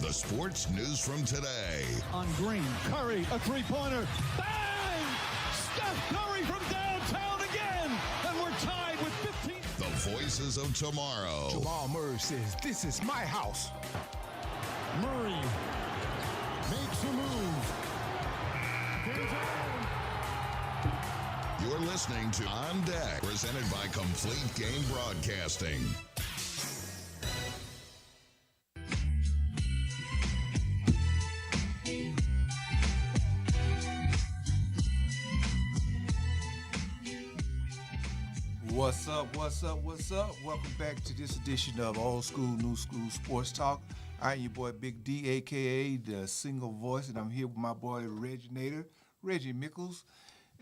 the sports news from today. On Green, Curry, a three-pointer. Bang! Steph Curry from downtown again! And we're tied with 15. The voices of tomorrow. Jamal Murray says, "This is my house." Murray makes a move. You're listening to On Deck, presented by Complete Game Broadcasting. What's up, what's up, what's up? Welcome back to this edition of Old School, New School Sports Talk. I'm your boy Big D, a.k.a. the Single Voice, and I'm here with my boy Reggie, Mickles,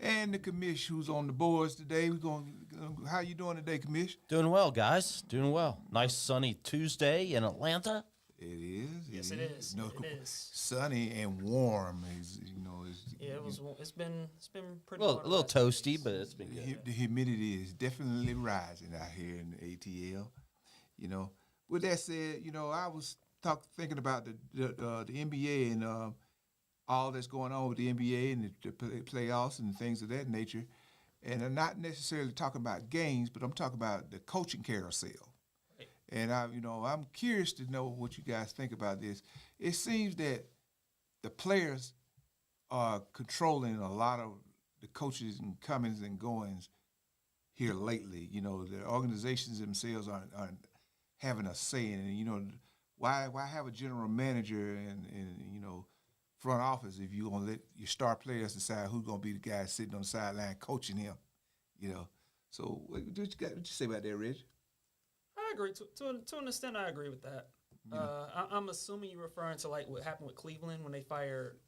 and the commish who's on the boards today. How you doing today, commish? Doing well, guys. Doing well. Nice sunny Tuesday in Atlanta. It is. Yes, it is. No, it is. sunny and warm. It's been pretty. A little toasty, but it's been good. The humidity is definitely rising out here in the ATL. With that said, I was thinking about the NBA and all that's going on with the NBA and the playoffs and things of that nature. And I'm not necessarily talking about games, but I'm talking about the coaching carousel. Right. And I'm curious to know what you guys think about this. It seems that the players are controlling a lot of the coaches and comings and goings here lately. The organizations themselves aren't having a say in it. Why have a general manager and front office if you're gonna let your star players decide who's gonna be the guy sitting on the sideline coaching him? So what you say about that, Reggie? I agree to an extent. I agree with that. I'm assuming you're referring to like what happened with Cleveland when they fired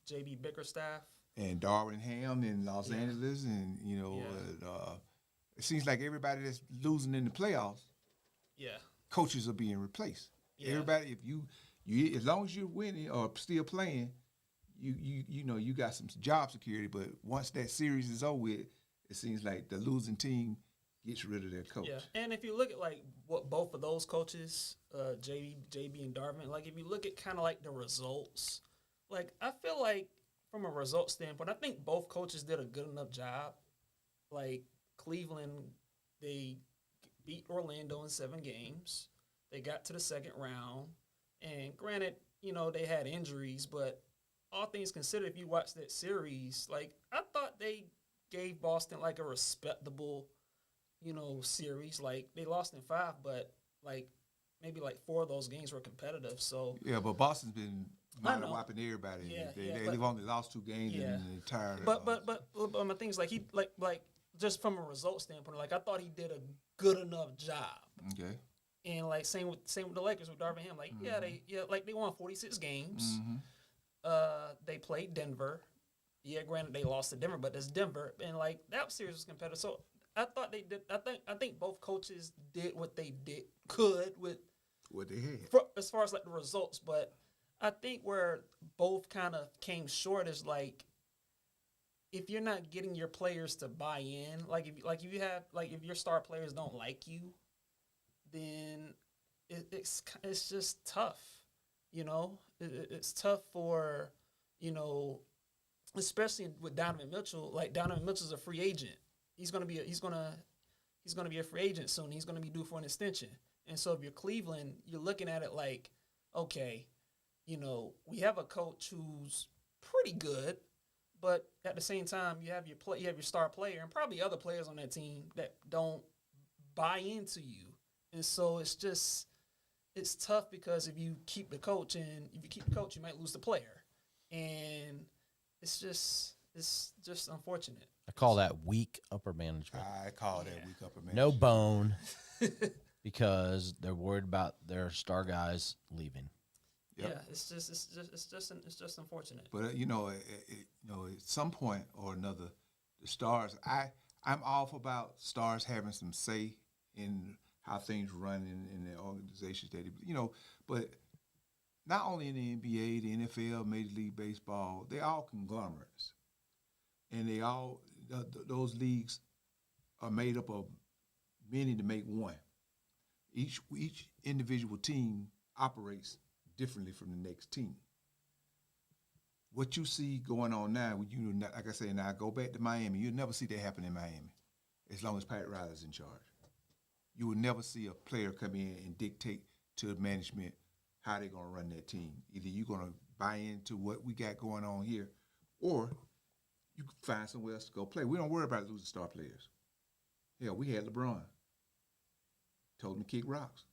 J.B. Bickerstaff and Darwin Ham in Los Angeles, and it seems like everybody that's losing in the playoffs, coaches are being replaced. Yeah. Everybody, if you as long as you're winning or still playing, you got some job security. But once that series is over with, it seems like the losing team gets rid of their coach. Yeah, and if you look at like what both of those coaches, JB and Darvin, like if you look at kind of like the results, like I feel like from a result standpoint, I think both coaches did a good enough job. Like Cleveland, they beat Orlando in 7 games. They got to the second round. And granted, they had injuries, but all things considered, if you watch that series, like I thought they gave Boston like a respectable, series. Like they lost in 5, but like maybe like 4 of those games were competitive. So yeah, but Boston's been whopping everybody. Yeah, they've only lost 2 games in the entire. But my thing is like he like just from a result standpoint, like I thought he did a good enough job. Okay. And like same with the Lakers with Darvin Ham, like they won 46 games. Mm-hmm. They played Denver. Yeah, granted they lost to Denver, but it's Denver, and like that series was competitive. So I thought they did. I think both coaches did what they could with what they had as far as like the results. But I think where both kind of came short is like if you're not getting your players to buy in, if your star players don't like you, then it's just tough, It's tough for, especially with Donovan Mitchell. Like Donovan Mitchell's a free agent. He's gonna be a free agent soon. He's gonna be due for an extension. And so if you're Cleveland, you're looking at it like, okay, we have a coach who's pretty good, but at the same time you have your star player and probably other players on that team that don't buy into you. And so it's tough because if you keep the coach, you might lose the player. And it's just unfortunate. I call that weak upper management. I call that weak upper management. No bone because they're worried about their star guys leaving. Yep. Yeah, it's just unfortunate. But at some point or another, the stars. I'm all about stars having some say in how things run in the organizations that but not only in the NBA, the NFL, Major League Baseball, they're all conglomerates, and they all those leagues are made up of many to make one. Each individual team operates differently from the next team. What you see going on now, like I say, now go back to Miami. You'll never see that happen in Miami, as long as Pat Riley's in charge. You will never see a player come in and dictate to management how they're going to run that team. Either you're going to buy into what we got going on here, or you can find somewhere else to go play. We don't worry about losing star players. Hell, we had LeBron. Told him to kick rocks.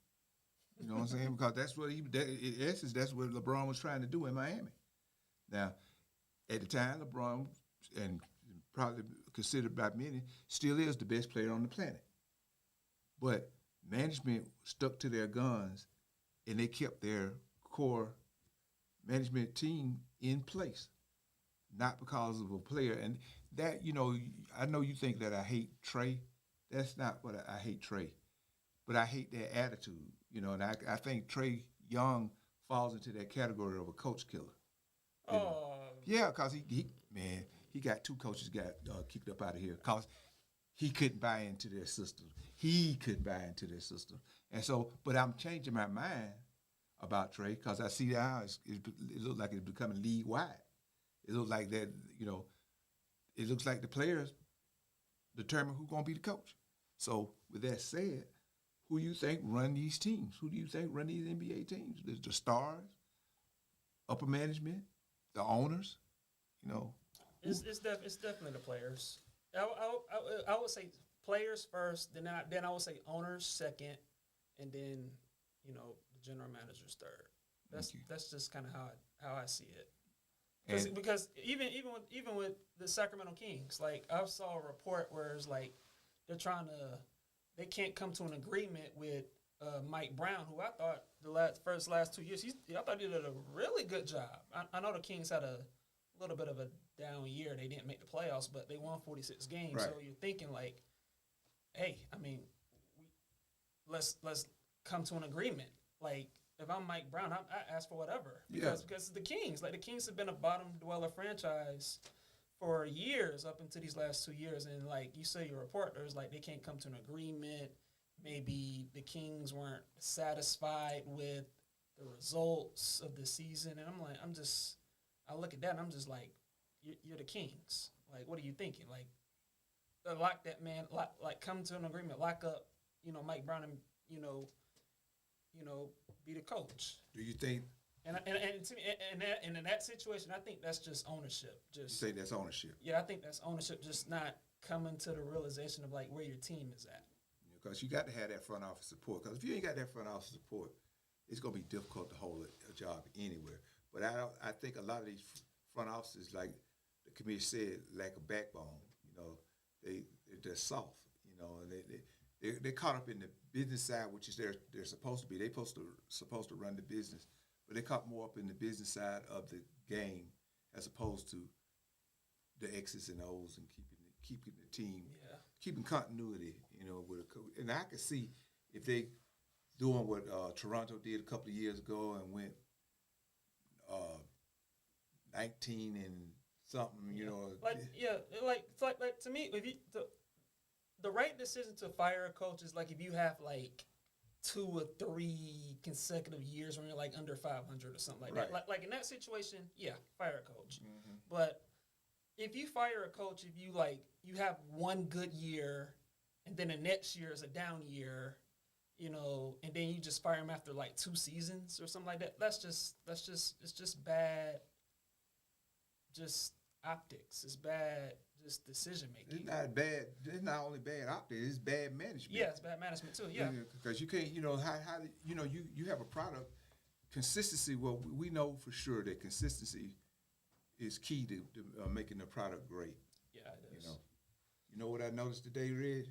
You know what I'm saying? Because that's what in essence, that's what LeBron was trying to do in Miami. Now, at the time, LeBron, and probably considered by many, still is the best player on the planet. But management stuck to their guns, and they kept their core management team in place, not because of a player. And that, I know you think that I hate Trey. That's not what I hate Trey. But I hate their attitude, and I think Trey Young falls into that category of a coach killer. Yeah, because he got 2 coaches got kicked up out of here because he couldn't buy into their system. And so, but I'm changing my mind about Trey because I see now it looks like it's becoming league-wide. It looks like that, it looks like the players determine who's going to be the coach. So with that said, who you think run these teams? Who do you think run these NBA teams? The stars, upper management, the owners, It's definitely the players. I would say players first, then I would say owners second, and then the general managers third. That's just kind of how I see it. Because even with the Sacramento Kings, like I saw a report where it's like they can't come to an agreement with Mike Brown, who I thought the last 2 years, I thought he did a really good job. I know the Kings had a little bit of a down year. They didn't make the playoffs, but they won 46 games. Right. So you're thinking like, hey, let's come to an agreement. Like if I'm Mike Brown, I ask for whatever because the Kings, like the Kings have been a bottom dweller franchise for years up into these last 2 years, and like you say, your reporters like they can't come to an agreement. Maybe the Kings weren't satisfied with the results of the season, and I look at that and I'm just like, you're the Kings. Like, what are you thinking? Like, lock that man, like come to an agreement, lock up, Mike Brown, and be the coach. Do you think? And in that situation, I think that's just ownership. You say that's ownership? Yeah, I think that's ownership. Just not coming to the realization of like where your team is at. Because you got to have that front office support. Because if you ain't got that front office support, it's going to be difficult to hold a job anywhere. But I think a lot of these front offices, like the committee said, lack of backbone. They're soft. And they're caught up in the business side, which is they're supposed to be. They're supposed to run the business, but they're caught more up in the business side of the game as opposed to the X's and O's and keeping the team, keeping continuity. With a coach. And I could see if they doing what Toronto did a couple of years ago and went 19 and something. Like to me, if you the right decision to fire a coach is like if you have like 2 or 3 consecutive years when you're like under 500 or something like that. Like in that situation, fire a coach. Mm-hmm. But if you fire a coach, if you have one good year and then the next year is a down year, and then you just fire him after like 2 seasons or something like that, it's just bad, just optics. It's bad, just decision making. It's not bad. It's not only bad optics. It's bad management. Yeah, it's bad management too. Yeah, because you can't. How you have a product. Consistency. Well, we know for sure that consistency is key to making the product great. Yeah, it is. You know what I noticed today, Reg?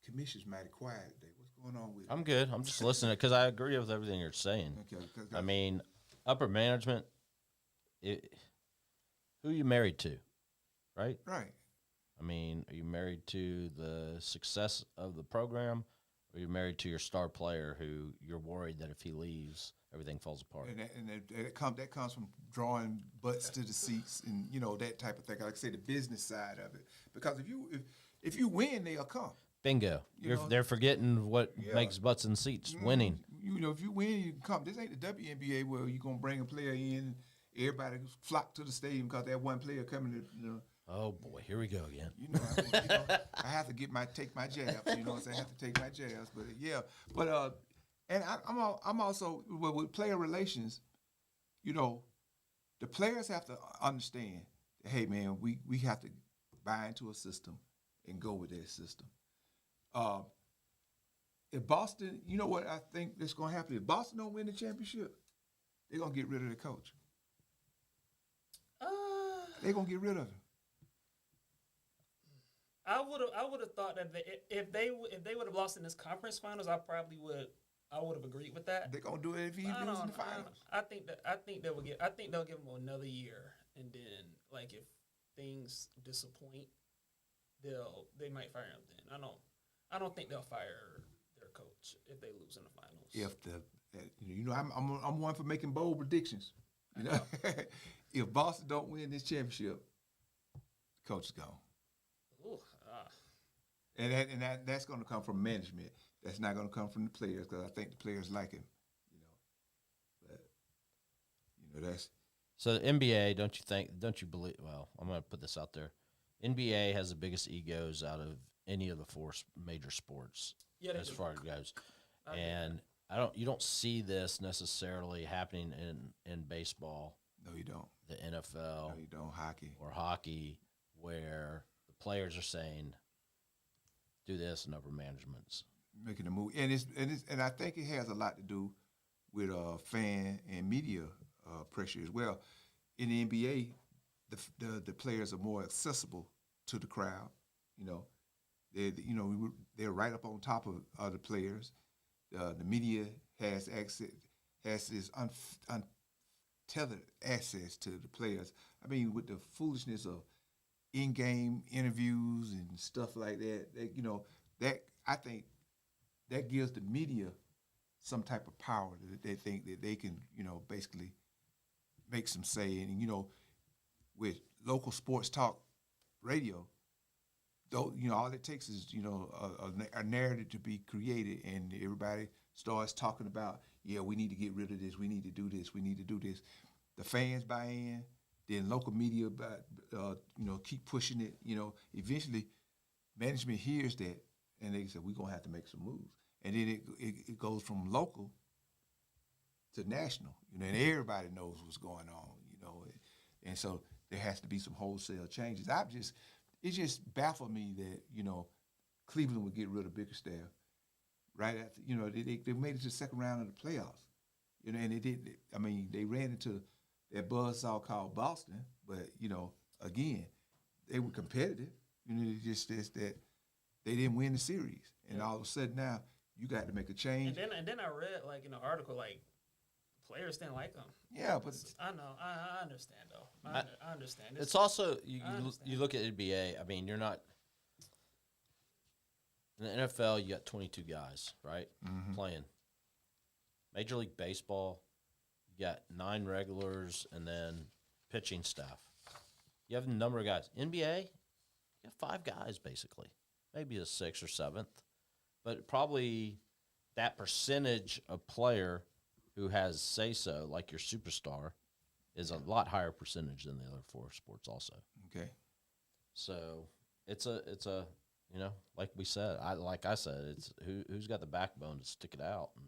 Commission's mighty quiet today. What's going on with it? I'm good. I'm just listening because I agree with everything you're saying. Okay. Upper management, who are you married to, right? Right. Are you married to the success of the program, or are you married to your star player who you're worried that if he leaves, everything falls apart? And that comes from drawing butts to the seats and, that type of thing. Like I say, the business side of it. Because if you win, they'll come. Bingo. They're forgetting what makes butts and seats winning. if you win, you can come. This ain't the WNBA where you're gonna bring a player in, everybody flock to the stadium because that one player coming to. Oh boy, here we go again. I have to take my jabs. You know what I'm saying? I have to take my jabs. But yeah, and I'm also with player relations. The players have to understand that, hey man, we have to buy into a system and go with that system. If Boston, you know what I think that's going to happen? If Boston don't win the championship, they're going to get rid of the coach. They're going to get rid of him. I would have thought that if they would have lost in this conference finals, I would have agreed with that. They're gonna do it if he loses in the finals. I think they'll give him another year, and then like if things disappoint, they might fire him then. I don't think they'll fire their coach if they lose in the finals. I'm one for making bold predictions. If Boston don't win this championship, the coach is gone. Ooh, And that's going to come from management. That's not going to come from the players because I think the players like him. That's So the NBA, don't you believe? Well, I'm going to put this out there. NBA has the biggest egos out of any of the four major sports as far as it goes, and you don't see this necessarily happening in baseball. No, you don't. The NFL. No, you don't. Hockey, where the players are saying, do this, and upper management's making a move, and I think it has a lot to do with fan and media pressure as well. In the NBA, the players are more accessible to the crowd. They're right up on top of other players. The media has this untethered access to the players. I mean, with the foolishness of in-game interviews and stuff like that, that I think that gives the media some type of power that they think that they can, basically make some say. And, with local sports talk radio, though, all it takes is, a narrative to be created and everybody starts talking about, yeah, we need to get rid of this, we need to do this, we need to do this. The fans buy in, then local media, keep pushing it. Eventually management hears that and they say, we're going to have to make some moves. And then it goes from local to national, and everybody knows what's going on, and so there has to be some wholesale changes. It just baffled me that, Cleveland would get rid of Bickerstaff right after, they made it to the second round of the playoffs, and they did. I mean, they ran into that buzzsaw called Boston, but, again, they were competitive. It's just that they didn't win the series, and all of a sudden now you got to make a change. And then I read in an article players didn't like them. Yeah, but I know. I understand though. I understand. It's also you look at NBA. I mean, you're not in the NFL. You got 22 guys, right, playing. Major League Baseball, you got 9 regulars and then pitching staff. You have a number of guys. NBA, you got 5 guys basically, maybe a 6th or 7th, but probably that percentage of player who has say-so, like your superstar, is a lot higher percentage than the other 4 sports also. Okay. So it's a like we said, I said, it's who's got the backbone to stick it out. And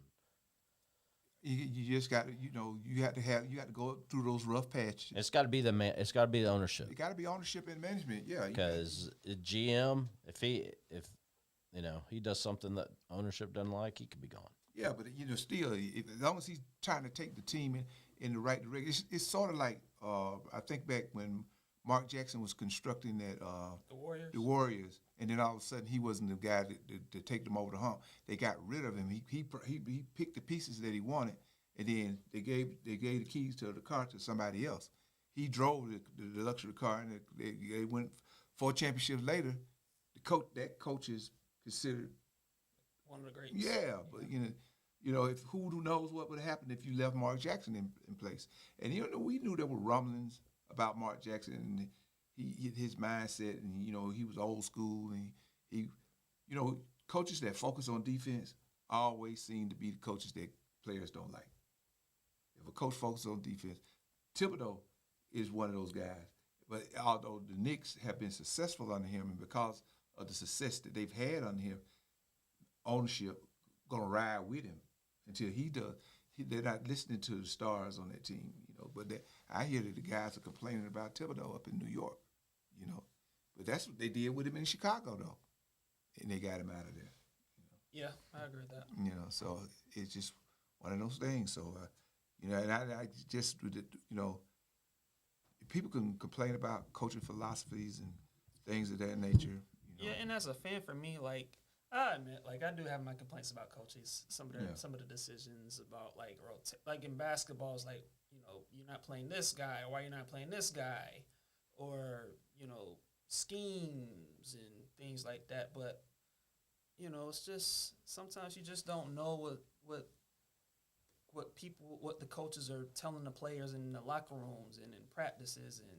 you just got to, you got to go through those rough patches. it's got to be it's got to be the ownership. It got to be ownership and management, yeah. Because GM, if he does something that ownership doesn't like, he could be gone. Yeah, but still, as long as he's trying to take the team in the right direction, it's sort of like I think back when Mark Jackson was constructing that the Warriors, and then all of a sudden he wasn't the guy to take them over the hump. They got rid of him. He picked the pieces that he wanted, and then they gave the keys to the car to somebody else. He drove the luxury car, and they went 4 championships later. That coach is considered one of the greats. Yeah, but if who knows what would have happened if you left Mark Jackson in place. And we knew there were rumblings about Mark Jackson and his mindset, and he was old school, and he coaches that focus on defense always seem to be the coaches that players don't like. If a coach focuses on defense, Thibodeau is one of those guys. But although the Knicks have been successful under him, and because of the success that they've had under him, ownership gonna ride with him until he does. They're not listening to the stars on that team, you know. But I hear that the guys are complaining about Thibodeau up in New York, you know. But that's what they did with him in Chicago, though, and they got him out of there. Yeah, I agree with that. You know, so it's just one of those things. So, you know, and I just, you know, people can complain about coaching philosophies and things of that nature. You know. Yeah, and as a fan, for me, like, I admit, like, I do have my complaints about coaches. Some of the decisions about, like, like in basketball, it's like, you know, you're not playing this guy. Why you're not playing this guy? Or, you know, schemes and things like that. But, you know, it's just sometimes you just don't know what the coaches are telling the players in the locker rooms and in practices and,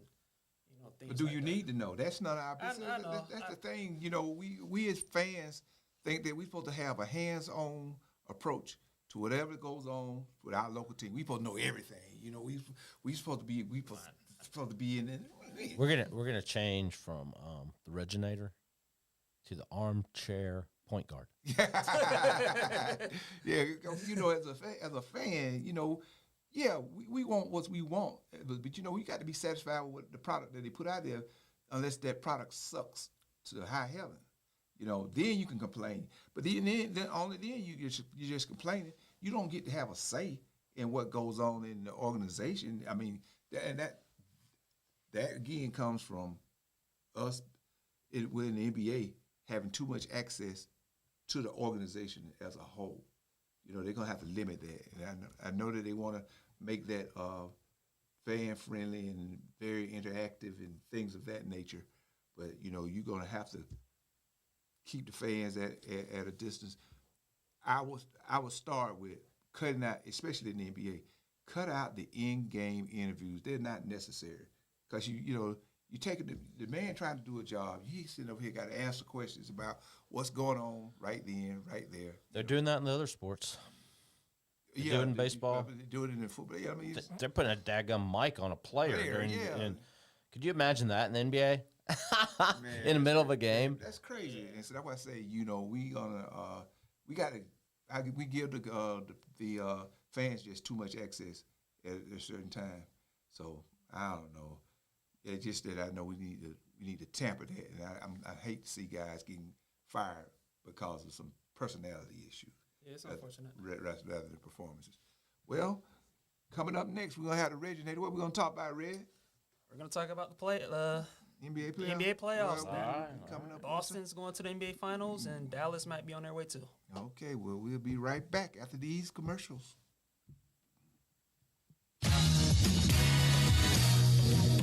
you know, things. But do like you that. need to know? That's not our business. I know. That's the thing. You know, we as fans think that we're supposed to have a hands-on approach to whatever goes on with our local team. We supposed to know everything. You know, we supposed to be in it. We're gonna change from the Reginator to the armchair point guard. Yeah, you know, as a fan, you know, yeah, we want what we want, but you know, we got to be satisfied with the product that they put out there, unless that product sucks to high heaven. You know, then you can complain. But then only then you're just complaining. You don't get to have a say in what goes on in the organization. I mean, that again comes from us within the NBA having too much access to the organization as a whole. You know, they're going to have to limit that. And I know that they want to make that fan-friendly and very interactive and things of that nature. But, you know, you're going to have to keep the fans at a distance. I would start with cutting out, especially in the NBA, cut out the in-game interviews. They're not necessary. Because, you know, you take the man trying to do a job, he's sitting over here got to answer questions about what's going on right then, right there. They're doing that in the other sports. They do it in baseball. They do it in football. Yeah, I mean, They're putting a daggum mic on a player. And could you imagine that in the NBA? Man, in the middle of a game? That's crazy. And so that's why I say, you know, we give the fans just too much access at a certain time. So I don't know. It's just that I know we need to tamper that, and I hate to see guys getting fired because of some personality issues. Yeah, it's unfortunate. Rather than performances. Well, coming up next, we're gonna have the Reginator. What we're gonna talk about, Red? We're gonna talk about the NBA playoffs. NBA playoffs. Well, Man. coming up. Boston's going to the NBA Finals, and Dallas might be on their way too. Okay, well, we'll be right back after these commercials.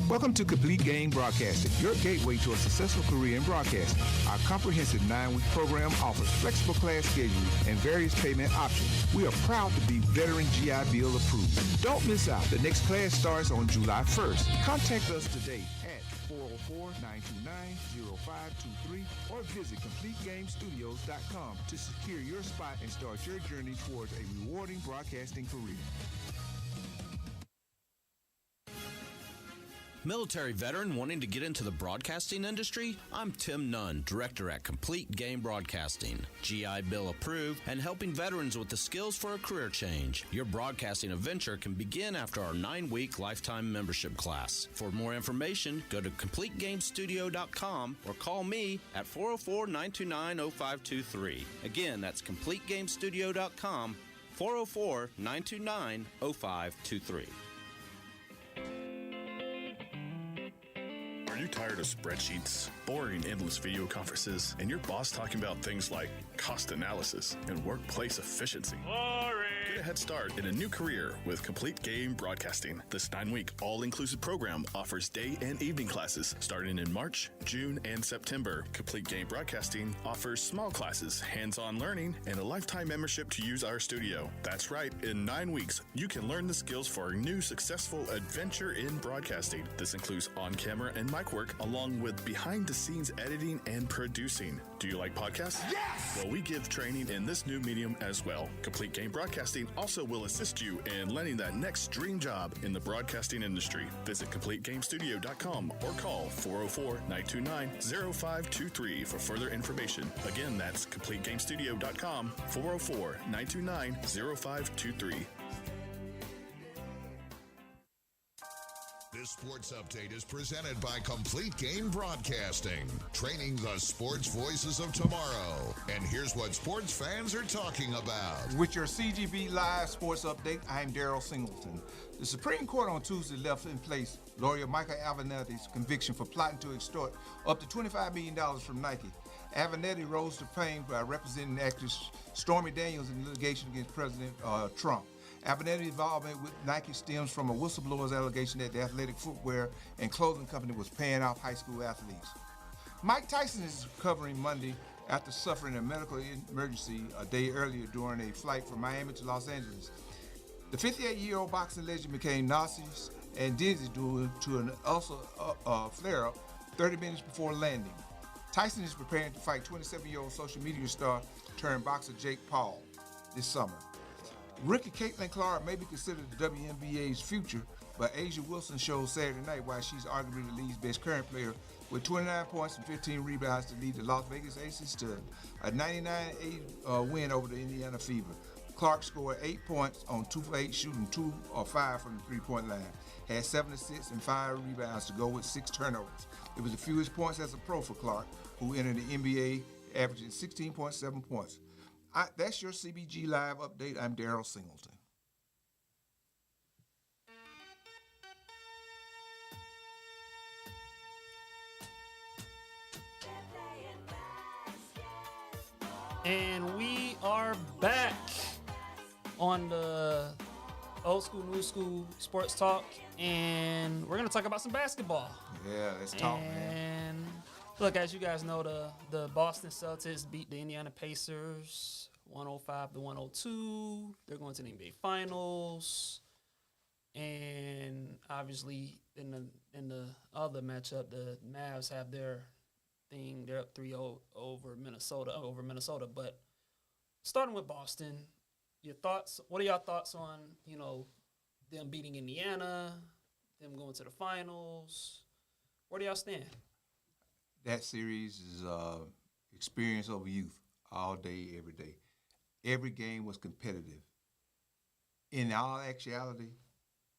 Welcome to Complete Game Broadcasting, your gateway to a successful career in broadcasting. Our comprehensive 9-week program offers flexible class schedules and various payment options. We are proud to be veteran GI Bill approved. Don't miss out. The next class starts on July 1st. Contact us today at 404-929-0523 or visit CompleteGameStudios.com to secure your spot and start your journey towards a rewarding broadcasting career. Military veteran wanting to get into the broadcasting industry? I'm Tim Nunn, director at Complete Game Broadcasting, GI Bill approved, and helping veterans with the skills for a career change. Your broadcasting adventure can begin after our 9-week lifetime membership class. For more information, go to CompleteGameStudio.com or call me at 404-929-0523. Again, that's CompleteGameStudio.com, 404-929-0523. Are you tired of spreadsheets, boring endless video conferences, and your boss talking about things like cost analysis and workplace efficiency? Get a head start in a new career with Complete Game Broadcasting. This 9-week all-inclusive program offers day and evening classes starting in March, June, and September. Complete Game Broadcasting offers small classes, hands-on learning, and a lifetime membership to use our studio. That's right, in 9 weeks, you can learn the skills for a new successful adventure in broadcasting. This includes on-camera and mic work, work, along with behind-the-scenes editing and producing. Do you like podcasts? Yes! Well, we give training in this new medium as well. Complete Game Broadcasting also will assist you in landing that next dream job in the broadcasting industry. Visit CompleteGameStudio.com or call 404-929-0523 for further information. Again, that's CompleteGameStudio.com, 404-929-0523. This sports update is presented by Complete Game Broadcasting, training the sports voices of tomorrow. And here's what sports fans are talking about. With your CGB Live Sports Update, I'm Darryl Singleton. The Supreme Court on Tuesday left in place lawyer Michael Avenatti's conviction for plotting to extort up to $25 million from Nike. Avenatti rose to fame by representing actress Stormy Daniels in litigation against President Trump. Avenatti's involvement with Nike stems from a whistleblower's allegation that the athletic footwear and clothing company was paying off high school athletes. Mike Tyson is recovering Monday after suffering a medical emergency a day earlier during a flight from Miami to Los Angeles. The 58-year-old boxing legend became nauseous and dizzy due to an ulcer flare-up 30 minutes before landing. Tyson is preparing to fight 27-year-old social media star turned boxer Jake Paul this summer. Rookie Caitlin Clark may be considered the WNBA's future, but Asia Wilson showed Saturday night why she's arguably the league's best current player with 29 points and 15 rebounds to lead the Las Vegas Aces to a 99-8 win over the Indiana Fever. Clark scored 8 points on 2 for 8, shooting 2 or 5 from the three-point line. Had 7 assists and 5 rebounds to go with 6 turnovers. It was the fewest points as a pro for Clark, who entered the NBA averaging 16.7 points. That's your CBG Live update. I'm Darryl Singleton. And we are back on the Old School, New School Sports Talk, and we're going to talk about some basketball. Yeah, let's talk, man. And look, as you guys know, the Boston Celtics beat the Indiana Pacers 105-102. They're going to the NBA Finals. And obviously, in the other matchup, the Mavs have their thing. They're up 3-0 over Minnesota. But starting with Boston, your thoughts? What are y'all thoughts on them beating Indiana, them going to the finals? Where do y'all stand? That series is experience over youth all day, every day. Every game was competitive. In all actuality,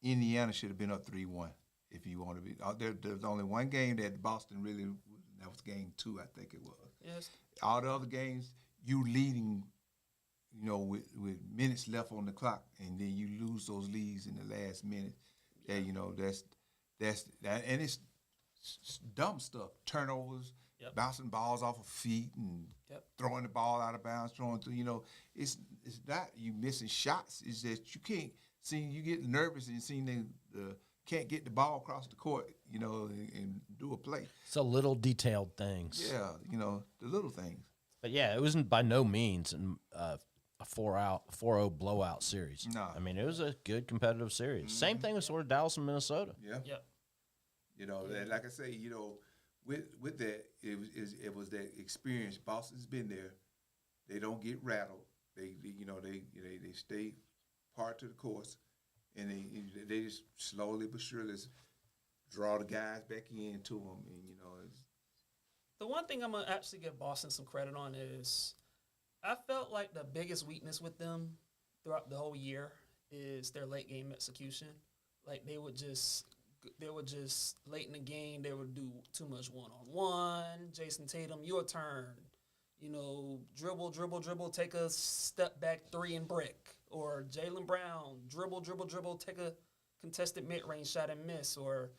Indiana should have been up 3-1 if you want to be. There's only one game that Boston really, that was game 2, I think it was. Yes. All the other games, you leading, with minutes left on the clock, and then you lose those leads in the last minute. Yeah, that's and it's dumb stuff, turnovers, bouncing balls off of feet, and throwing the ball out of bounds, throwing through. It's not you missing shots. It's that you can't see. You get nervous and seeing the can't get the ball across the court, and do a play. It's the little detailed things. Yeah, the little things. But yeah, it wasn't by no means a 4-0 blowout series. No. I mean, it was a good competitive series. Mm-hmm. Same thing with sort of Dallas and Minnesota. Yeah. Yep. Like I say, with that, it was that experience. Boston's been there. They don't get rattled. They stay part to the course, and they just slowly but surely draw the guys back into them. And the one thing I'm gonna actually give Boston some credit on is I felt like the biggest weakness with them throughout the whole year is their late game execution. Like they would just late in the game, they would do too much one-on-one. Jason Tatum, your turn. Dribble, take a step back 3 and brick. Or Jaylen Brown, dribble, take a contested mid-range shot and miss. Or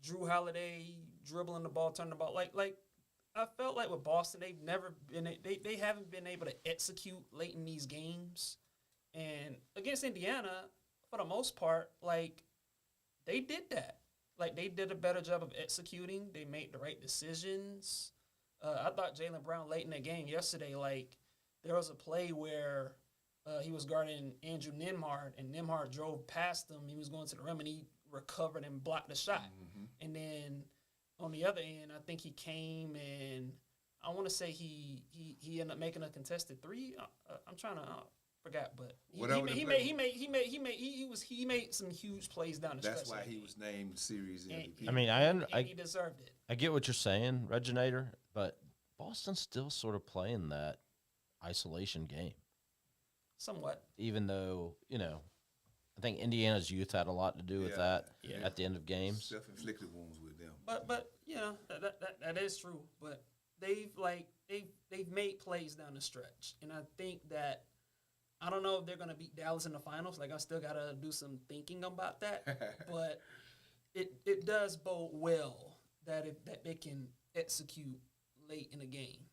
Drew Holiday dribbling the ball, turning the ball. Like I felt like with Boston, they've never been. They haven't been able to execute late in these games. And against Indiana, for the most part, they did that. They did a better job of executing. They made the right decisions. I thought Jaylen Brown late in the game yesterday, there was a play where he was guarding Andrew Nembhard, and Nembhard drove past him. He was going to the rim, and he recovered and blocked the shot. Mm-hmm. And then on the other end, I think he came and I want to say he ended up making a contested three. I'm trying to forgot, but he made some huge plays down the stretch. That's why he was named series MVP. I mean, and he deserved it. I get what you're saying, Reginator, but Boston's still sort of playing that isolation game. Somewhat. Even though, I think Indiana's youth had a lot to do with that at the end of games. Self-inflicted wounds with them. But that is true. But they've made plays down the stretch, and I think that I don't know if they're gonna beat Dallas in the finals. Like I still gotta do some thinking about that. But it does bode well that they can execute late in the game.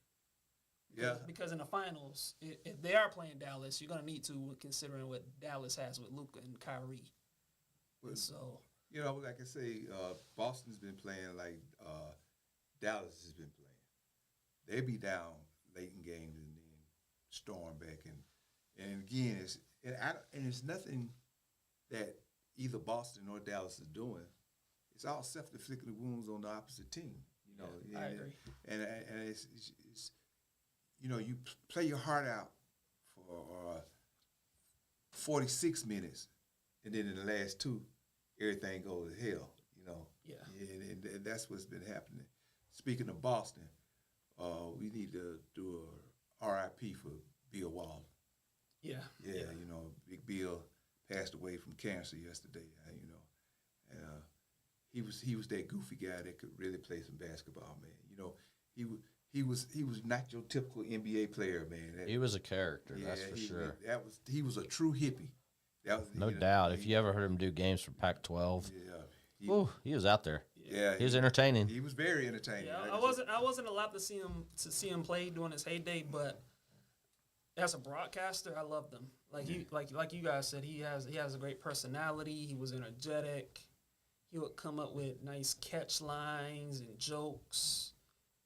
Yeah. Because in the finals, if they are playing Dallas, you're gonna need to, considering what Dallas has with Luka and Kyrie. So like I say, Boston's been playing like Dallas has been playing. They be down late in games and then storm back and again it's nothing that either Boston or Dallas is doing. It's all self-inflicted wounds on the opposite team. I agree. And it's you play your heart out for 46 minutes, and then in the last two, everything goes to hell. And that's what's been happening. Speaking of Boston, we need to do a RIP for Bill Walton. Yeah. Big Bill passed away from cancer yesterday. And he was that goofy guy that could really play some basketball, man. He was not your typical NBA player, man. He was a character, that's for sure. He was a true hippie. No doubt. If you ever heard him do games for Pac-12, he was out there. Yeah, he was entertaining. He was very entertaining. Yeah, I wasn't allowed to see him play during his heyday, but as a broadcaster, I loved him. Like you guys said, he has a great personality. He was energetic. He would come up with nice catch lines and jokes,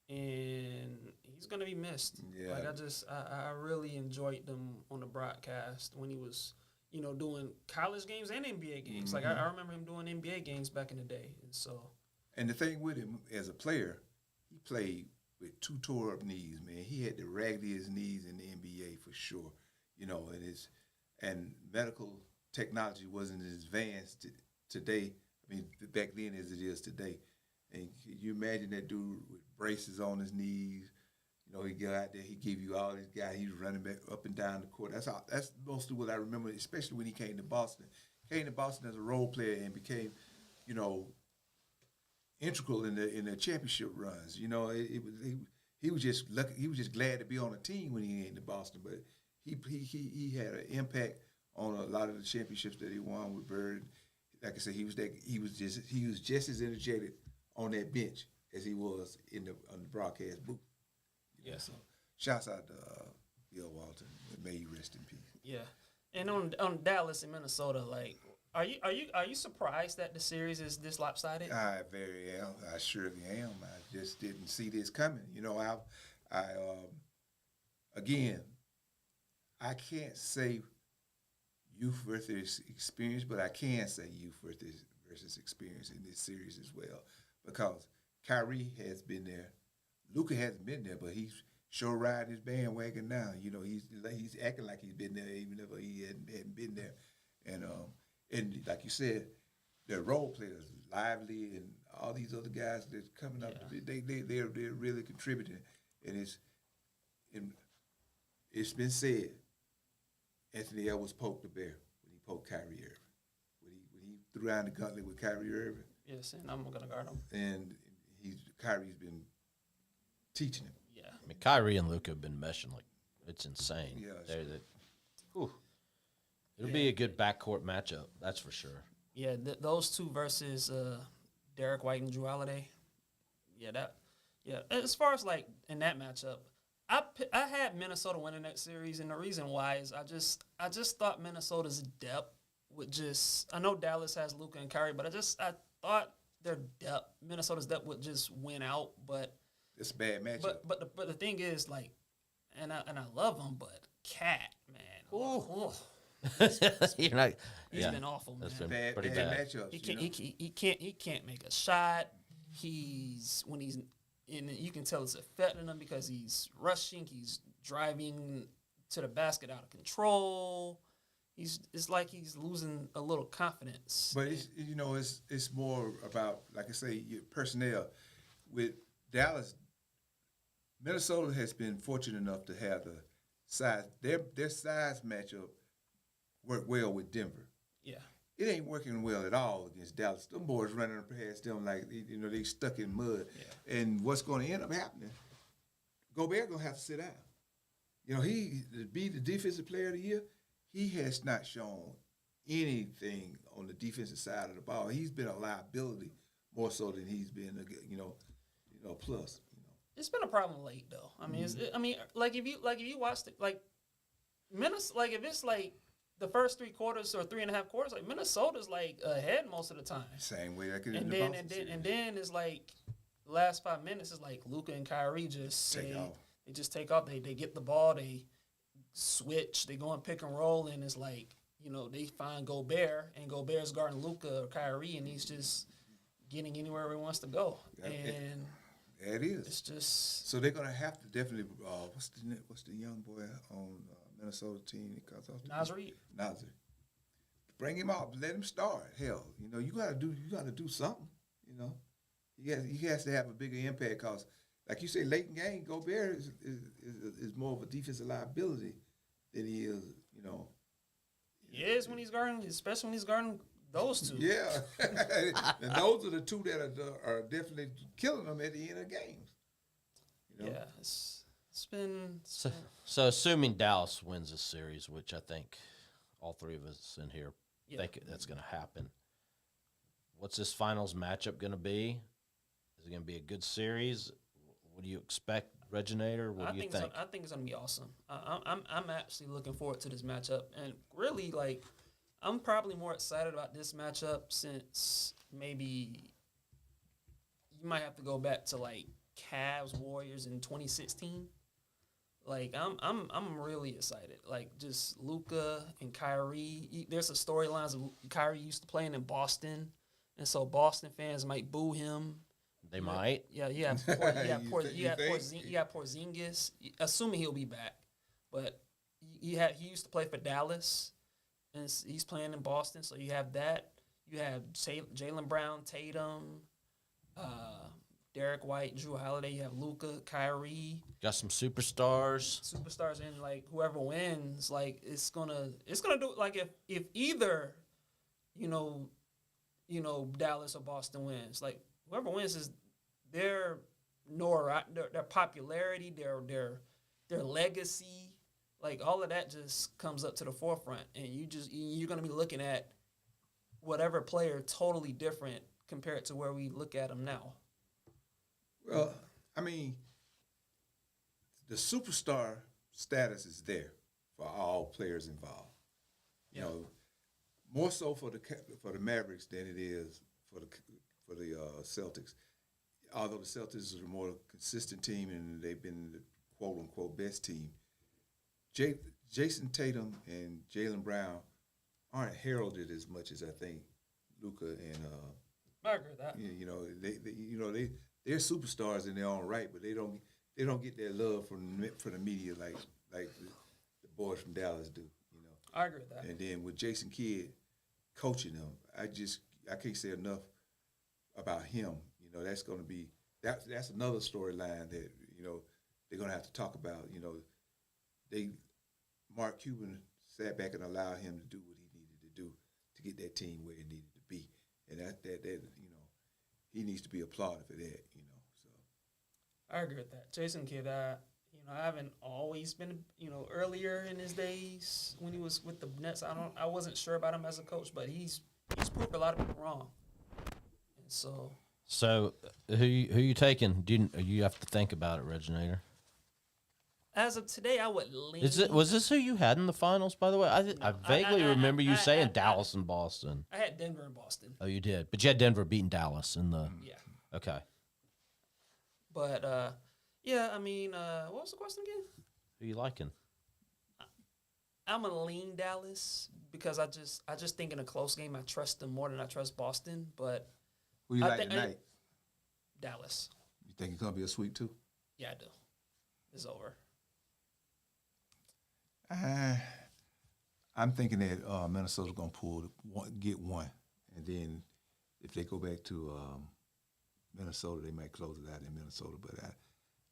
and he's gonna be missed. Yeah. I really enjoyed him on the broadcast when he was doing college games and NBA games. Mm-hmm. Like I remember him doing NBA games back in the day, and so. And the thing with him as a player, he played with 2 tore up knees, man. He had the raggediest knees in the NBA for sure. And medical technology wasn't as advanced today. I mean, back then as it is today. And can you imagine that dude with braces on his knees? He got out there, he gave you all these guys, he was running back up and down the court. That's mostly what I remember, especially when he came to Boston. Came to Boston as a role player and became, integral in the championship runs. He was just lucky. He was just glad to be on a team when he came to Boston. But he had an impact on a lot of the championships that he won with Bird. Like I said, he was just as energetic on that bench as he was on the broadcast booth. Yeah. So shouts out to Bill Walton. May he rest in peace. Yeah. And on Dallas and Minnesota, like, are you surprised that the series is this lopsided? I very am. I surely am. I just didn't see this coming. Again, I can't say youth versus experience, but I can say youth versus experience in this series as well, because Kyrie has been there. Luka hasn't been there, but he's sure riding his bandwagon now. He's acting like he's been there, even if he hadn't been there. And like you said, they're role players, Lively and all these other guys that's coming up. They're really contributing, and it's been said. Anthony Edwards poked the bear when he poked Kyrie Irving. When he threw down the gauntlet with Kyrie Irving. Yes, and I'm gonna guard him. And Kyrie's been teaching him. Yeah. I mean, Kyrie and Luka have been meshing like it's insane. Yeah, It'll be a good backcourt matchup, that's for sure. Yeah, those two versus Derek White and Drew Holiday. Yeah. As far as like in that matchup, I had Minnesota winning that series, and the reason why is I just thought Minnesota's depth would I know Dallas has Luka and Kyrie, but I thought their depth, Minnesota's depth would just win out, but it's a bad matchup. But the thing is, like, and I love him, but Cat, man, You're not. He's been awful, man. That's been pretty bad. Matchups, He can't make a shot. he's and you can tell it's affecting him because he's rushing, he's driving to the basket out of control. It's like he's losing a little confidence. But it's more about, like I say, your personnel. With Dallas, Minnesota has been fortunate enough to have the size. Their size matchup work well with Denver. Yeah. It ain't working well at all against Dallas. Them boys running past them like they stuck in mud. Yeah. And what's going to end up happening? Gobert gonna have to sit down. He to be the defensive player of the year. He has not shown anything on the defensive side of the ball. He's been a liability more so than he's been a plus. It's been a problem late though. I mean, if you watched it, like Minnesota, like if it's like the first 3 quarters or 3.5 quarters, like Minnesota's like ahead most of the time. Same way that could and then it's like the last 5 minutes is like Luka and Kyrie just they just take off. They get the ball, they switch, they go and pick and roll, and it's like they find Gobert, and Gobert's guarding Luka or Kyrie, and he's just getting anywhere he wants to go. And it is. It's just so they're gonna have to definitely. What's the young boy on Minnesota team that comes off? Nasri. Bring him out. Let him start. Hell, you gotta do something. He has to have a bigger impact because, like you say, late in game, Gobert is more of a defensive liability than he is. He is when he's guarding, especially when he's guarding those two. Yeah, and those are the two that are definitely killing them at the end of games. Yeah, it's been. So assuming Dallas wins this series, which I think all 3 of us in here think that's going to happen, what's this finals matchup going to be? Is it going to be a good series? What do you expect, Reginator? What do you think? I think it's going to be awesome. I'm actually looking forward to this matchup, and really, like, I'm probably more excited about this matchup since maybe you might have to go back to like Cavs Warriors in 2016. Like I'm really excited. Like just Luka and Kyrie. There's a storylines of Kyrie used to playing in Boston, and so Boston fans might boo him. They might. Yeah. Porzingis, assuming he'll be back, but he used to play for Dallas, and he's playing in Boston. So you have that. You have Jaylen Brown, Tatum, Derek White, Drew Holiday. You have Luka, Kyrie. Got some superstars. And like whoever wins, like it's gonna do like if either, Dallas or Boston wins, like whoever wins is their popularity, their legacy, like all of that just comes up to the forefront, and you're gonna be looking at whatever player totally different compared to where we look at them now. Well, I mean, the superstar status is there for all players involved. You know, more so for the Mavericks than it is for the Celtics. Although the Celtics are a more consistent team and they've been the quote unquote best team, Jason Tatum and Jaylen Brown aren't heralded as much as I think Luka and I agree with that. They're superstars in their own right, but they don't get their love from the media like the boys from Dallas do. I agree with that. And then with Jason Kidd coaching them, I can't say enough about him. That's going to be that's another storyline that they're going to have to talk about. Mark Cuban sat back and allowed him to do what he needed to do to get that team where it needed to be, and that he needs to be applauded for that. So I agree with that. Jason Kidd, I haven't always been, earlier in his days when he was with the Nets, I wasn't sure about him as a coach, but he's proved a lot of people wrong. And so who you taking? You have to think about it, Reginator. As of today, I would lean. Was this who you had in the finals? By the way, I vaguely remember you saying Dallas and Boston. I had Denver and Boston. Oh, you did, but you had Denver beating Dallas in the. Yeah. Okay. But what was the question again? Who you liking? I'm gonna lean Dallas because I just think in a close game I trust them more than I trust Boston. But who you like tonight? Dallas. You think it's gonna be a sweep too? Yeah, I do. It's over. I'm thinking that Minnesota's gonna get one, and then if they go back to Minnesota, they might close it out in Minnesota. But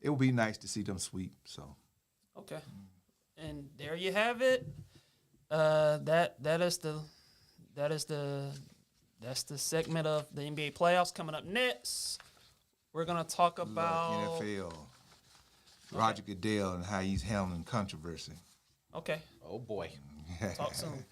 it would be nice to see them sweep. So Okay, and there you have it. That's the segment of the NBA playoffs. Coming up next, we're gonna talk about NFL. Roger Goodell and how he's handling controversy. Okay, Oh boy. talk soon.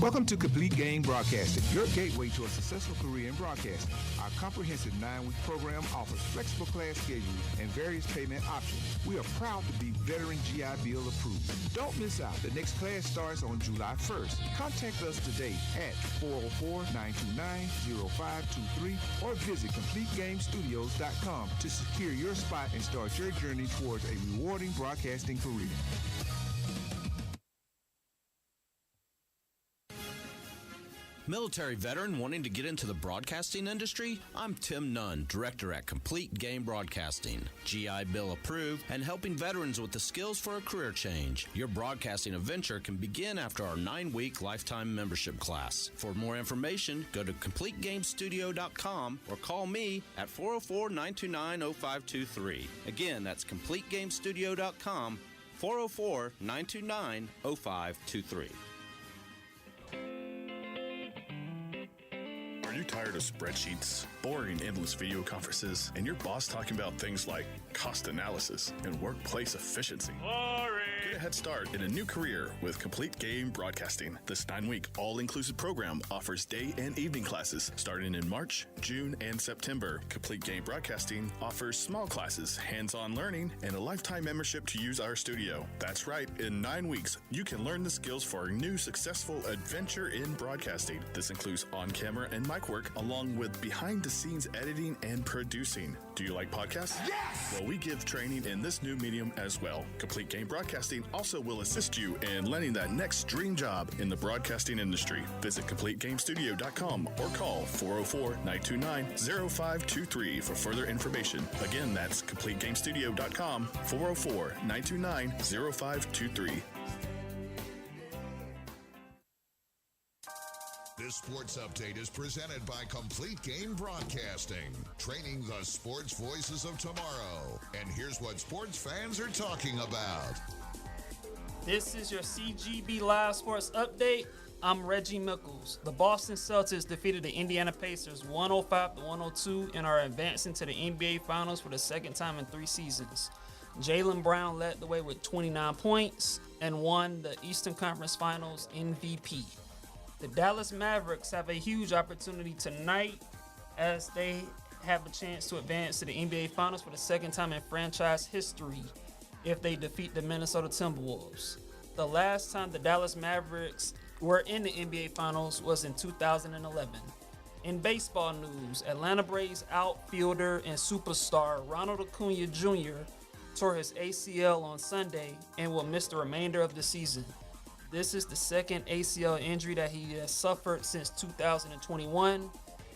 Welcome to Complete Game Broadcasting, your gateway to a successful career in broadcasting. Our comprehensive 9-week program offers flexible class schedules and various payment options. We are proud to be veteran GI Bill approved. Don't miss out. The next class starts on July 1st. Contact us today at 404-929-0523 or visit CompleteGameStudios.com to secure your spot and start your journey towards a rewarding broadcasting career. Military veteran wanting to get into the broadcasting industry? I'm Tim Nunn, Director at Complete Game Broadcasting. GI Bill approved and helping veterans with the skills for a career change. Your broadcasting adventure can begin after our 9-week lifetime membership class. For more information, go to CompleteGameStudio.com or call me at 404-929-0523. Again, that's CompleteGameStudio.com, 404-929-0523. Are you tired of spreadsheets, boring endless video conferences, and your boss talking about things like cost analysis and workplace efficiency? Get a head start in a new career with Complete Game Broadcasting. This 9-week all-inclusive program offers day and evening classes starting in March, June, and September. Complete Game Broadcasting offers small classes, hands-on learning, and a lifetime membership to use our studio. That's right, in 9 weeks, you can learn the skills for a new successful adventure in broadcasting. This includes on-camera and mic work, along with behind-the-scenes editing and producing. Do you like podcasts? Yes! Well, we give training in this new medium as well. Complete Game Broadcasting also will assist you in landing that next dream job in the broadcasting industry. Visit CompleteGameStudio.com or call 404-929-0523 for further information. Again, that's CompleteGameStudio.com, 404-929-0523. This sports update is presented by Complete Game Broadcasting, training the sports voices of tomorrow. And here's what sports fans are talking about. This is your CGB Live Sports Update. I'm Reggie Mickles. The Boston Celtics defeated the Indiana Pacers 105-102 and are advancing to the NBA Finals for the second time in 3 seasons. Jaylen Brown led the way with 29 points and won the Eastern Conference Finals MVP. The Dallas Mavericks have a huge opportunity tonight as they have a chance to advance to the NBA Finals for the second time in franchise history if they defeat the Minnesota Timberwolves. The last time the Dallas Mavericks were in the NBA Finals was in 2011. In baseball news, Atlanta Braves outfielder and superstar Ronald Acuna Jr. tore his ACL on Sunday and will miss the remainder of the season. This is the second ACL injury that he has suffered since 2021.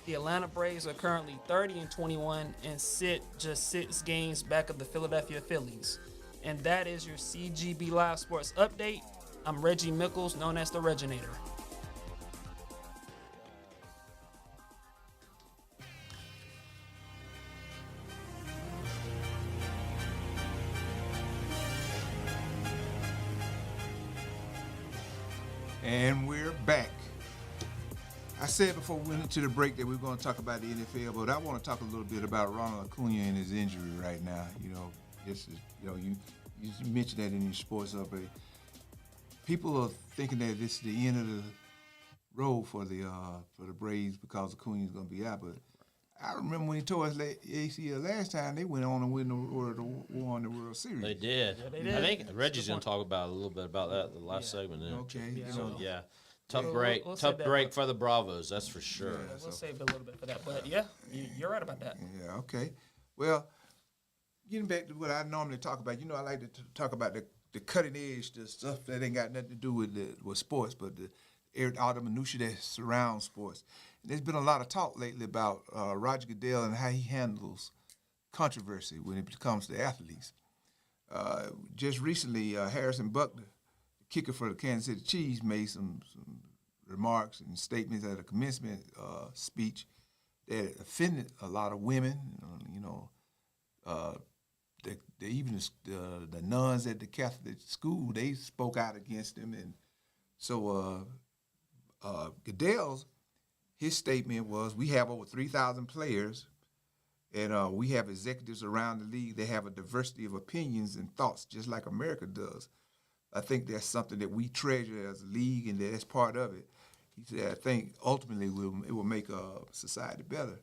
The Atlanta Braves are currently 30-21 and sit just 6 games back of the Philadelphia Phillies. And that is your CGB Live Sports Update. I'm Reggie Mickles, known as the Reginator. And we're back. I said before we went into the break that we were going to talk about the NFL, but I want to talk a little bit about Ronald Acuna and his injury right now. You know, this is, you know, you mentioned that in your sports update. People are thinking that this is the end of the road for the Braves because Acuna is going to be out, but I remember when he tore his ACL last time, they went on and won the World Series. They did. Yeah, they did. I think Reggie's going to talk about a little bit about that in the last segment. Then. Okay. Yeah. So, Yeah. Tough We'll break. save Tough that break one. for the Bravos, that's for sure. Yeah. We'll save a little bit for that. But yeah, you're right about that. yeah, okay. Well, getting back to what I normally talk about, you know, I like to talk about the cutting edge, the stuff that ain't got nothing to do with sports, but the all the minutiae that surround sports. And there's been a lot of talk lately about Roger Goodell and how he handles controversy when it comes to athletes. Just recently, Harrison Buckner, the kicker for the Kansas City Chiefs, made some remarks and statements at a commencement speech that offended a lot of women. Even the nuns at the Catholic school, they spoke out against him. And so Goodell's, his statement was, we have over 3,000 players, and we have executives around the league that have a diversity of opinions and thoughts, just like America does. I think that's something that we treasure as a league, and that's part of it. He said, I think ultimately it will make society better.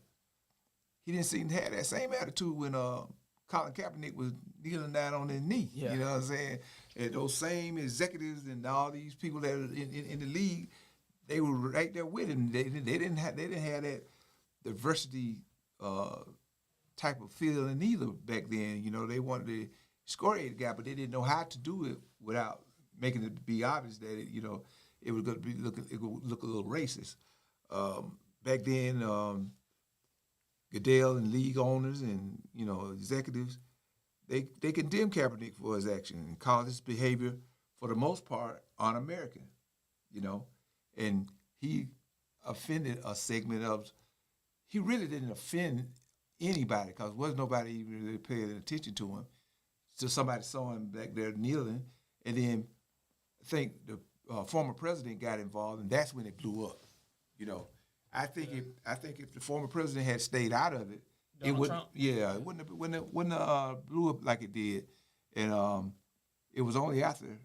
He didn't seem to have that same attitude when Colin Kaepernick was kneeling down on his knee. Yeah. You know what I'm saying? And those same executives and all these people that are in the league, they were right there with him. They didn't have that diversity type of feeling either back then. You know, they wanted to excoriate the guy, but they didn't know how to do it without making it be obvious that it was going to look a little racist. Back then, Goodell and league owners and executives, they condemned Kaepernick for his action and called his behavior, for the most part, un-American. And he offended a segment of. He really didn't offend anybody because wasn't nobody even really paying attention to him. So somebody saw him back there kneeling, and then I think the former president got involved, and that's when it blew up. I think if the former president had stayed out of it, it wouldn't have blew up like it did. And it was only after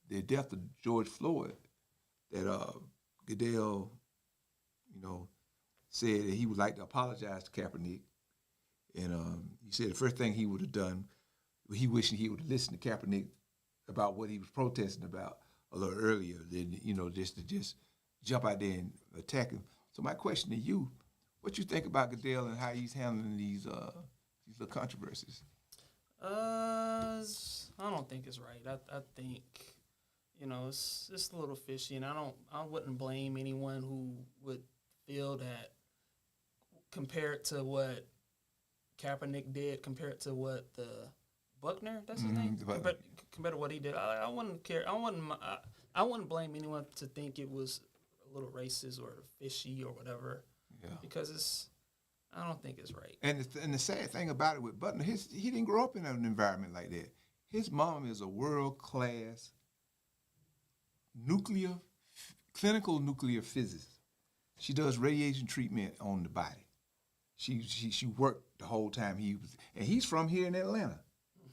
the death of George Floyd that Goodell, said that he would like to apologize to Kaepernick. And he said the first thing he would have done, he wished he would have listened to Kaepernick about what he was protesting about a little earlier than, just to jump out there and attack him. So my question to you, what you think about Goodell and how he's handling these little controversies? I don't think it's right. I think, it's a little fishy, and I wouldn't blame anyone who would feel that compared to what Kaepernick did, compared to what the Buckner, that's his name, compared to what he did. I wouldn't care. I wouldn't blame anyone to think it was a little racist or fishy or whatever, because I don't think it's right. And the sad thing about it with Buckner, he didn't grow up in an environment like that. His mom is a world-class clinical nuclear physicist. She does radiation treatment on the body. She worked the whole time he's from here in Atlanta.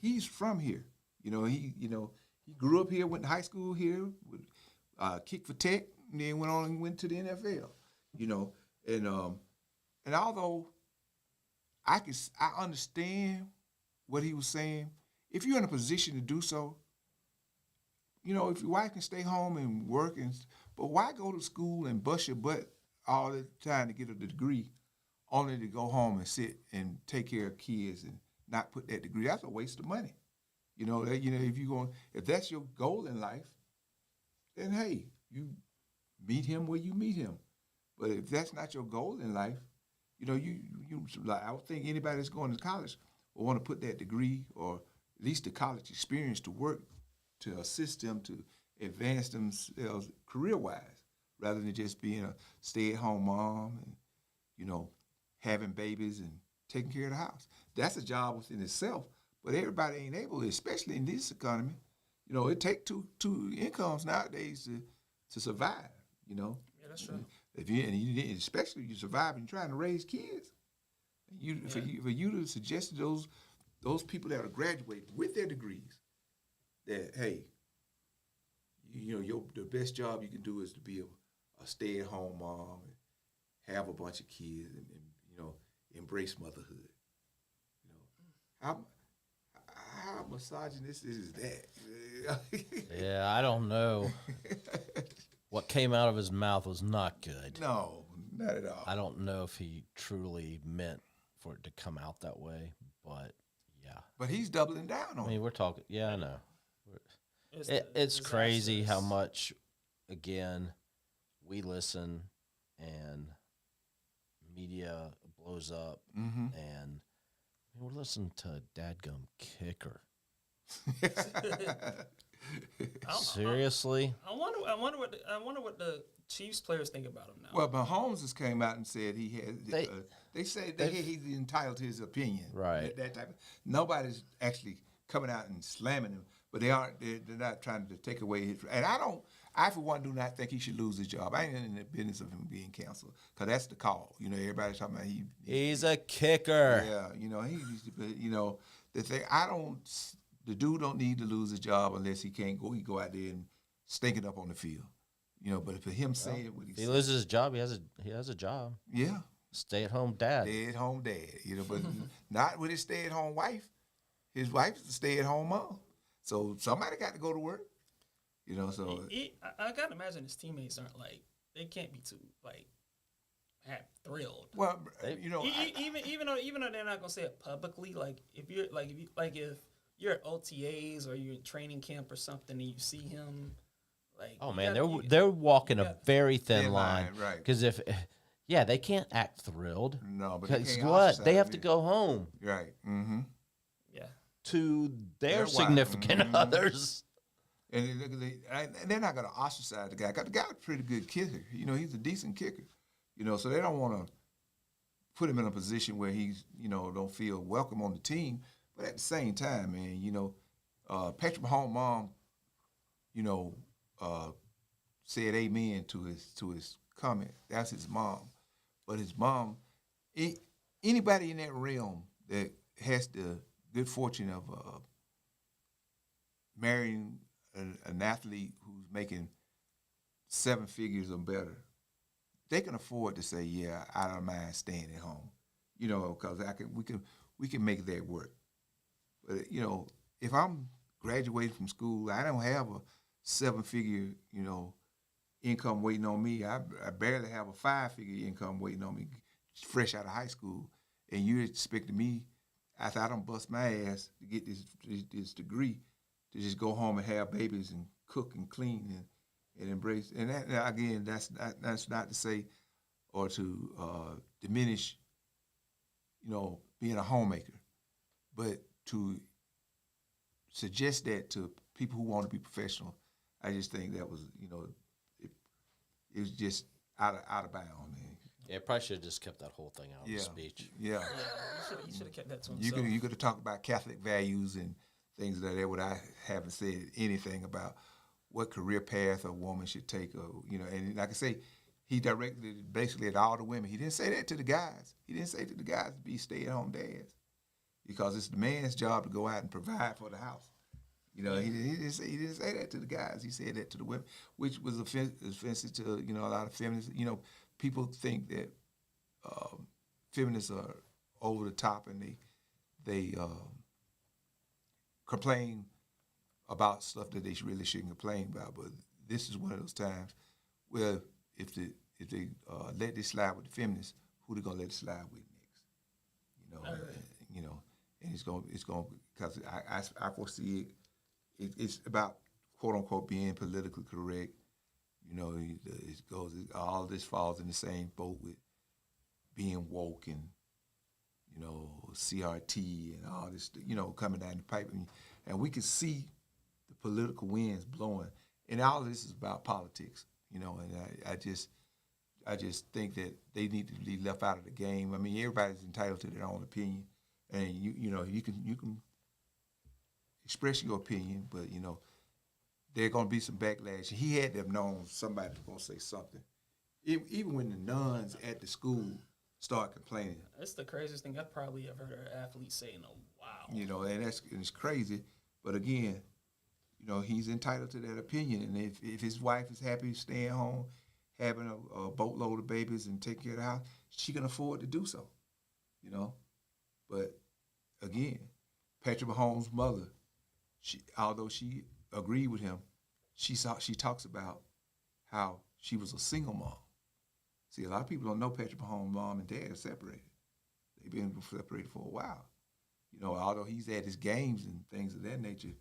He's from here. He grew up here, went to high school here, kicked for Tech, and then went on and went to the NFL. And although I understand what he was saying, if you're in a position to do so, if your wife can stay home and work, but why go to school and bust your butt all the time to get a degree, only to go home and sit and take care of kids and not put that degree? That's a waste of money. If that's your goal in life, then hey, you meet him where you meet him. But if that's not your goal in life, I would think anybody that's going to college will want to put that degree or at least the college experience to work to assist them to advance themselves career-wise, rather than just being a stay-at-home mom and, having babies and taking care of the house. That's a job within itself, but everybody ain't able, especially in this economy. It takes two incomes nowadays to survive, Yeah, that's true. Especially if you survive and trying to raise kids. For you to suggest to those people that are graduating with their degrees that, hey, the best job you can do is to be a stay-at-home mom and have a bunch of kids and embrace motherhood. How misogynist is that? Yeah, I don't know. What came out of his mouth was not good. No, not at all. I don't know if he truly meant for it to come out that way, but yeah. But he's doubling down on it. We're talking, I know. It's crazy how much, again, we listen and media blows up Mm-hmm. and we're listening to a dadgum kicker. Seriously? I wonder what the Chiefs players think about him now. Well, Mahomes has came out and said he has. They say he's entitled to his opinion. Right. That type of. Nobody's actually coming out and slamming him, but they aren't. They're not trying to take away his. And I for one do not think he should lose his job. I ain't in the business of him being canceled because that's the call. You know, everybody's talking about He's a kicker. Yeah, you know the thing. The dude don't need to lose his job unless he can't go. He go out there and stink it up on the field. You know, but for him saying what If he loses his job, he has a job. yeah, Stay-at-home dad. stay-at-home dad. You know, but not with his stay-at-home wife. His wife's the stay-at-home mom. So somebody got to go to work. You know, so I gotta imagine his teammates aren't they can't be too thrilled. well, Even though they're not gonna say it publicly, if you're at OTAs or you're at training camp or something and you see him, Oh man, they're walking a very thin line, right? Because they can't act thrilled. No, but they because can't what ostracize they have to him. go home Right. Mm-hmm. yeah. to their Their wife. significant Mhm. others. And they're not going to ostracize the guy. 'Cause the guy's a pretty good kicker. You know, he's a decent kicker. You know, so they don't want to put him in a position where he's, don't feel welcome on the team. But at the same time, man, Patrick Mahomes' mom, said amen to his comment. That's his mom. But his mom, anybody in that realm that has the good fortune of marrying an athlete who's making 7 figures or better, they can afford to say, yeah, I don't mind staying at home, because we can make that work. But if I'm graduating from school, I don't have a 7-figure, income waiting on me. I barely have a 5-figure income waiting on me, fresh out of high school, and you're expecting me, after I don't bust my ass to get this degree, to just go home and have babies and cook and clean and embrace. And that, again, that's not to say or to diminish, being a homemaker, but to suggest that to people who want to be professional, I just think that was, it was just out of bounds, man. Yeah, probably should have just kept that whole thing out of the speech. Yeah. You should have kept that to himself. You could have talked about Catholic values and things like that, but I haven't said anything about what career path a woman should take, or and like I say, he directed it basically at all the women. He didn't say that to the guys. He didn't say to the guys to be stay-at-home dads, because it's the man's job to go out and provide for the house. He didn't say that to the guys. He said that to the women, which was offensive to a lot of feminists. People think that feminists are over the top and they complain about stuff that they really shouldn't complain about. But this is one of those times where if they let this slide with the feminists, who they gonna let it slide with next? And it's going because I foresee it. It's about quote unquote being politically correct. All this falls in the same boat with being woke and CRT and all this, coming down the pipe, and we can see the political winds blowing, and all this is about politics, and I just think that they need to be left out of the game. I mean, everybody's entitled to their own opinion, and you can express your opinion, but there's going to be some backlash. He had to have known somebody was going to say something. Even when the nuns at the school start complaining. That's the craziest thing I probably have heard an athlete say in a while. And it's crazy. But again, he's entitled to that opinion. And if his wife is happy staying home, having a boatload of babies and taking care of the house, she can afford to do so. But again, Patrick Mahomes' mother, although she agreed with him, she talks about how she was a single mom. See, a lot of people don't know Patrick Mahomes' mom and dad are separated. They've been separated for a while. Although he's at his games and things of that nature,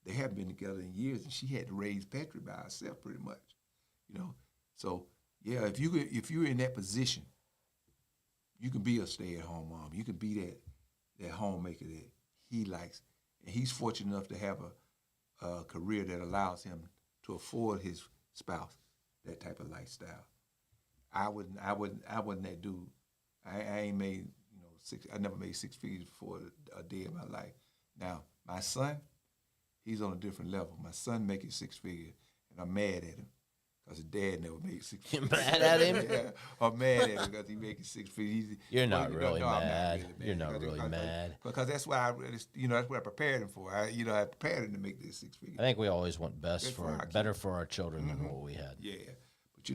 they haven't been together in years, and she had to raise Patrick by herself pretty much. So, Yeah, if you're in that position, you can be a stay-at-home mom. You can be that homemaker that he likes, and he's fortunate enough to have a career that allows him to afford his spouse that type of lifestyle. I wasn't that dude. I ain't made I never made six figures before a day in my life. Now my son, he's on a different level. My son making six figures, and I'm mad at him. Because his dad never made six figures. You're mad at him? Yeah, I'm mad at him because he making six figures. You're not really mad. You're not really mad. Because that's what that's what I prepared him for. I prepared him to make this six figures. I think we always want better for our children than what we had. Yeah, but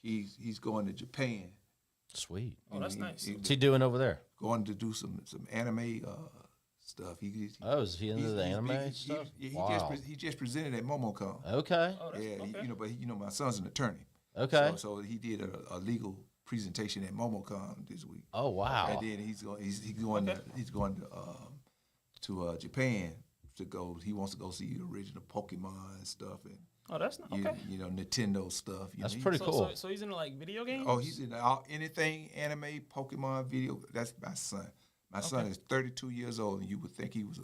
he's going to Japan. Sweet. Oh, that's nice. What's he doing over there? Going to do some anime stuff. Is he into the anime stuff? He just presented at MomoCon. Okay. Oh, but my son's an attorney. Okay. So he did a legal presentation at MomoCon this week. Oh wow. And then he's going to Japan to go. He wants to go see the original Pokemon stuff and. Oh, that's not okay. Nintendo stuff. That's pretty cool. So he's into like video games. Oh, he's in anything anime, Pokemon, video. That's my son. My son is 32 years old, and you would think he was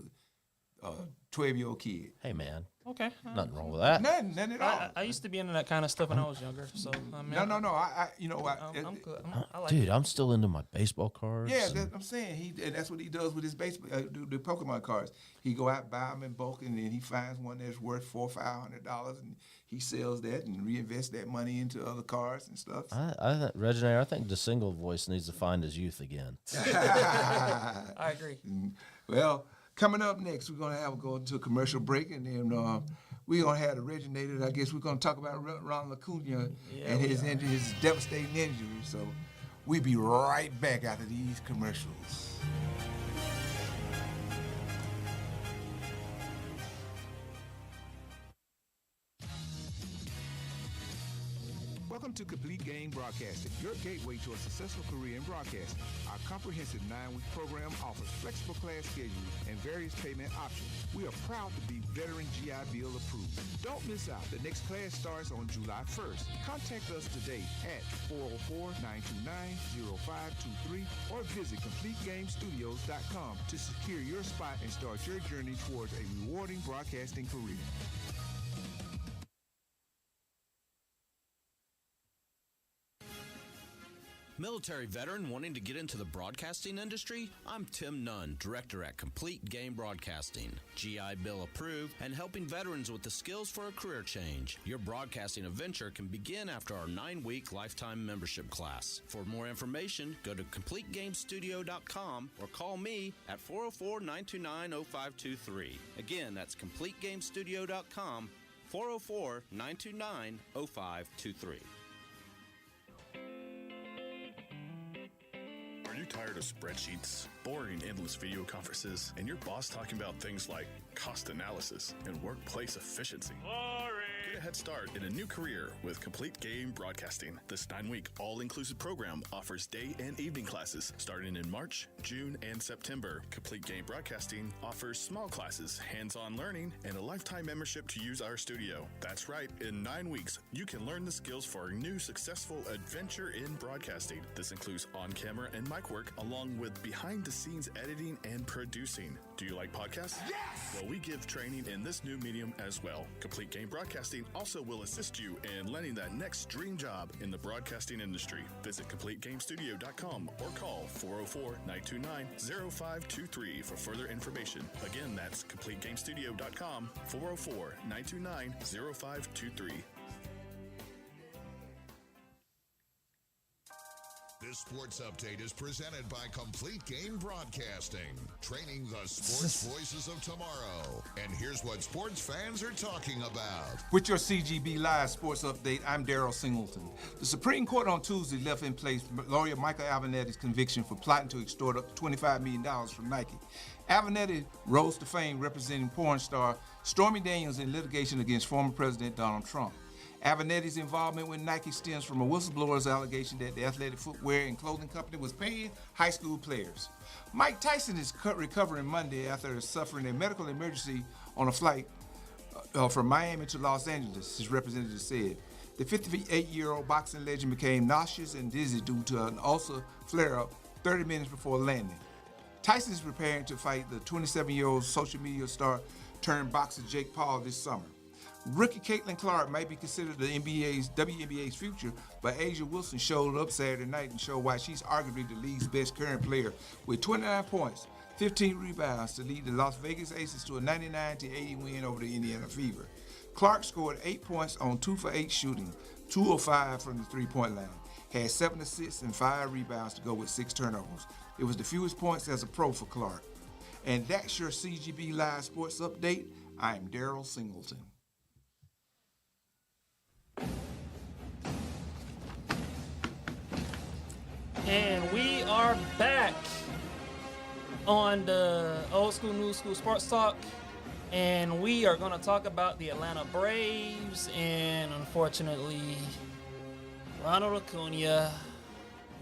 a 12-year-old kid. Hey, man. Okay. Nothing wrong with that. Nothing at all. I used to be into that kind of stuff when I was younger. So I mean, No. I'm good. I like Dude, it. I'm still into my baseball cards. Yeah, I'm saying and that's what he does with his baseball, the Pokemon cards. He go out, buy them in bulk, and then he finds one that's worth $400 or $500, and he sells that and reinvests that money into other cards and stuff. Reggie, I think the single voice needs to find his youth again. I agree. Well, coming up next, we're going to go into a commercial break, and then we're going to have the originator. I guess we're going to talk about Ronald Acuna and his devastating injury. So we'll be right back after these commercials. Welcome to Complete Game Broadcasting, your gateway to a successful career in broadcasting. Our comprehensive 9-week program offers flexible class schedules and various payment options. We are proud to be Veteran GI Bill approved. Don't miss out. The next class starts on July 1st. Contact us today at 404-929-0523 or visit CompleteGameStudios.com to secure your spot and start your journey towards a rewarding broadcasting career. Military veteran wanting to get into the broadcasting industry? I'm Tim Nunn, director at Complete Game Broadcasting. GI Bill approved and helping veterans with the skills for a career change. Your broadcasting adventure can begin after our 9-week lifetime membership class. For more information, go to CompleteGameStudio.com or call me at 404-929-0523. Again, that's CompleteGameStudio.com, 404-929-0523. Are you tired of spreadsheets, boring endless video conferences, and your boss talking about things like cost analysis and workplace efficiency? Get a head start in a new career with Complete Game Broadcasting. This 9-week all-inclusive program offers day and evening classes starting in March, June, and September. Complete Game Broadcasting offers small classes, hands-on learning, and a lifetime membership to use our studio. That's right, in 9 weeks, you can learn the skills for a new successful adventure in broadcasting. This includes on-camera and mic work, along with behind-the-scenes editing and producing. Do you like podcasts? Yes! Well, we give training in this new medium as well. Complete Game Broadcasting also will assist you in landing that next dream job in the broadcasting industry. Visit CompleteGameStudio.com or call 404-929-0523 for further information. Again, that's CompleteGameStudio.com, 404-929-0523. This sports update is presented by Complete Game Broadcasting, training the sports voices of tomorrow. And here's what sports fans are talking about. With your CGB Live sports update, I'm Darryl Singleton. The Supreme Court on Tuesday left in place lawyer Michael Avenatti's conviction for plotting to extort up to $25 million from Nike. Avenatti rose to fame representing porn star Stormy Daniels in litigation against former President Donald Trump. Avenatti's involvement with Nike stems from a whistleblower's allegation that the athletic footwear and clothing company was paying high school players. Mike Tyson is recovering Monday after suffering a medical emergency on a flight from Miami to Los Angeles, his representative said. The 58-year-old boxing legend became nauseous and dizzy due to an ulcer flare-up 30 minutes before landing. Tyson is preparing to fight the 27-year-old social media star turned boxer Jake Paul this summer. Rookie Caitlin Clark might be considered the WNBA's future, but Asia Wilson showed up Saturday night and showed why she's arguably the league's best current player with 29 points, 15 rebounds to lead the Las Vegas Aces to a 99-80 win over the Indiana Fever. Clark scored 8 points on 2 for 8 shooting, 2 of 5 from the three-point line, had 7 assists and 5 rebounds to go with 6 turnovers. It was the fewest points as a pro for Clark. And that's your CGB Live Sports Update. I'm Darryl Singleton. And we are back on the Old School, New School Sports Talk. And we are going to talk about the Atlanta Braves. And unfortunately, Ronald Acuna,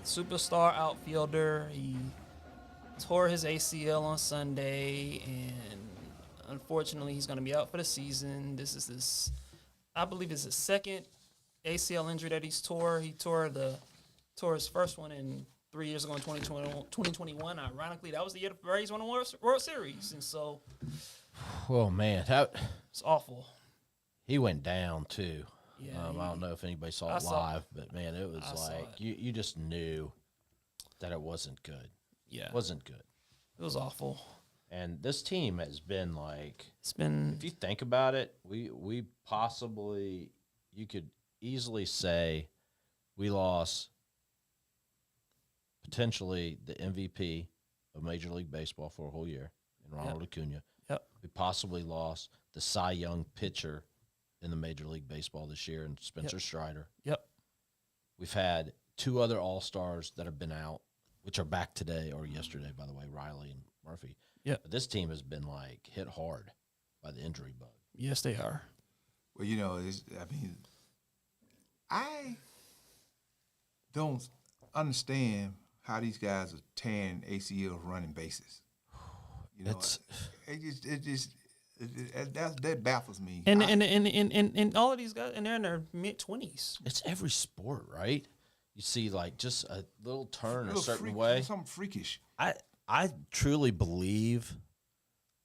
superstar outfielder, he tore his ACL on Sunday. And unfortunately, he's going to be out for the season. I believe it's his second ACL injury that he's tore. He tore his first one in 3 years ago in 2021. Ironically, that was the year the Braves won the World Series. And so, oh, man. it's awful. He went down, too. Yeah, I don't know if anybody saw it live, but, man, it was like you just knew that it wasn't good. Yeah. It wasn't good. It was awful. And this team has been like, if you think about it, we possibly, you could easily say we lost potentially the MVP of Major League Baseball for a whole year in Ronald Acuna. Yep. We possibly lost the Cy Young pitcher in the Major League Baseball this year in Spencer Strider. Yep. We've had 2 other All-Stars that have been out, which are back today or yesterday, by the way, Riley and Murphy. Yeah. But this team has been, like, hit hard by the injury bug. Yes, they are. Well, I don't understand how these guys are tearing ACLs running bases. That baffles me. And all of these guys, and they're in their mid-20s. It's every sport, right? You see, like, just a little turn a certain way. Something freakish. I truly believe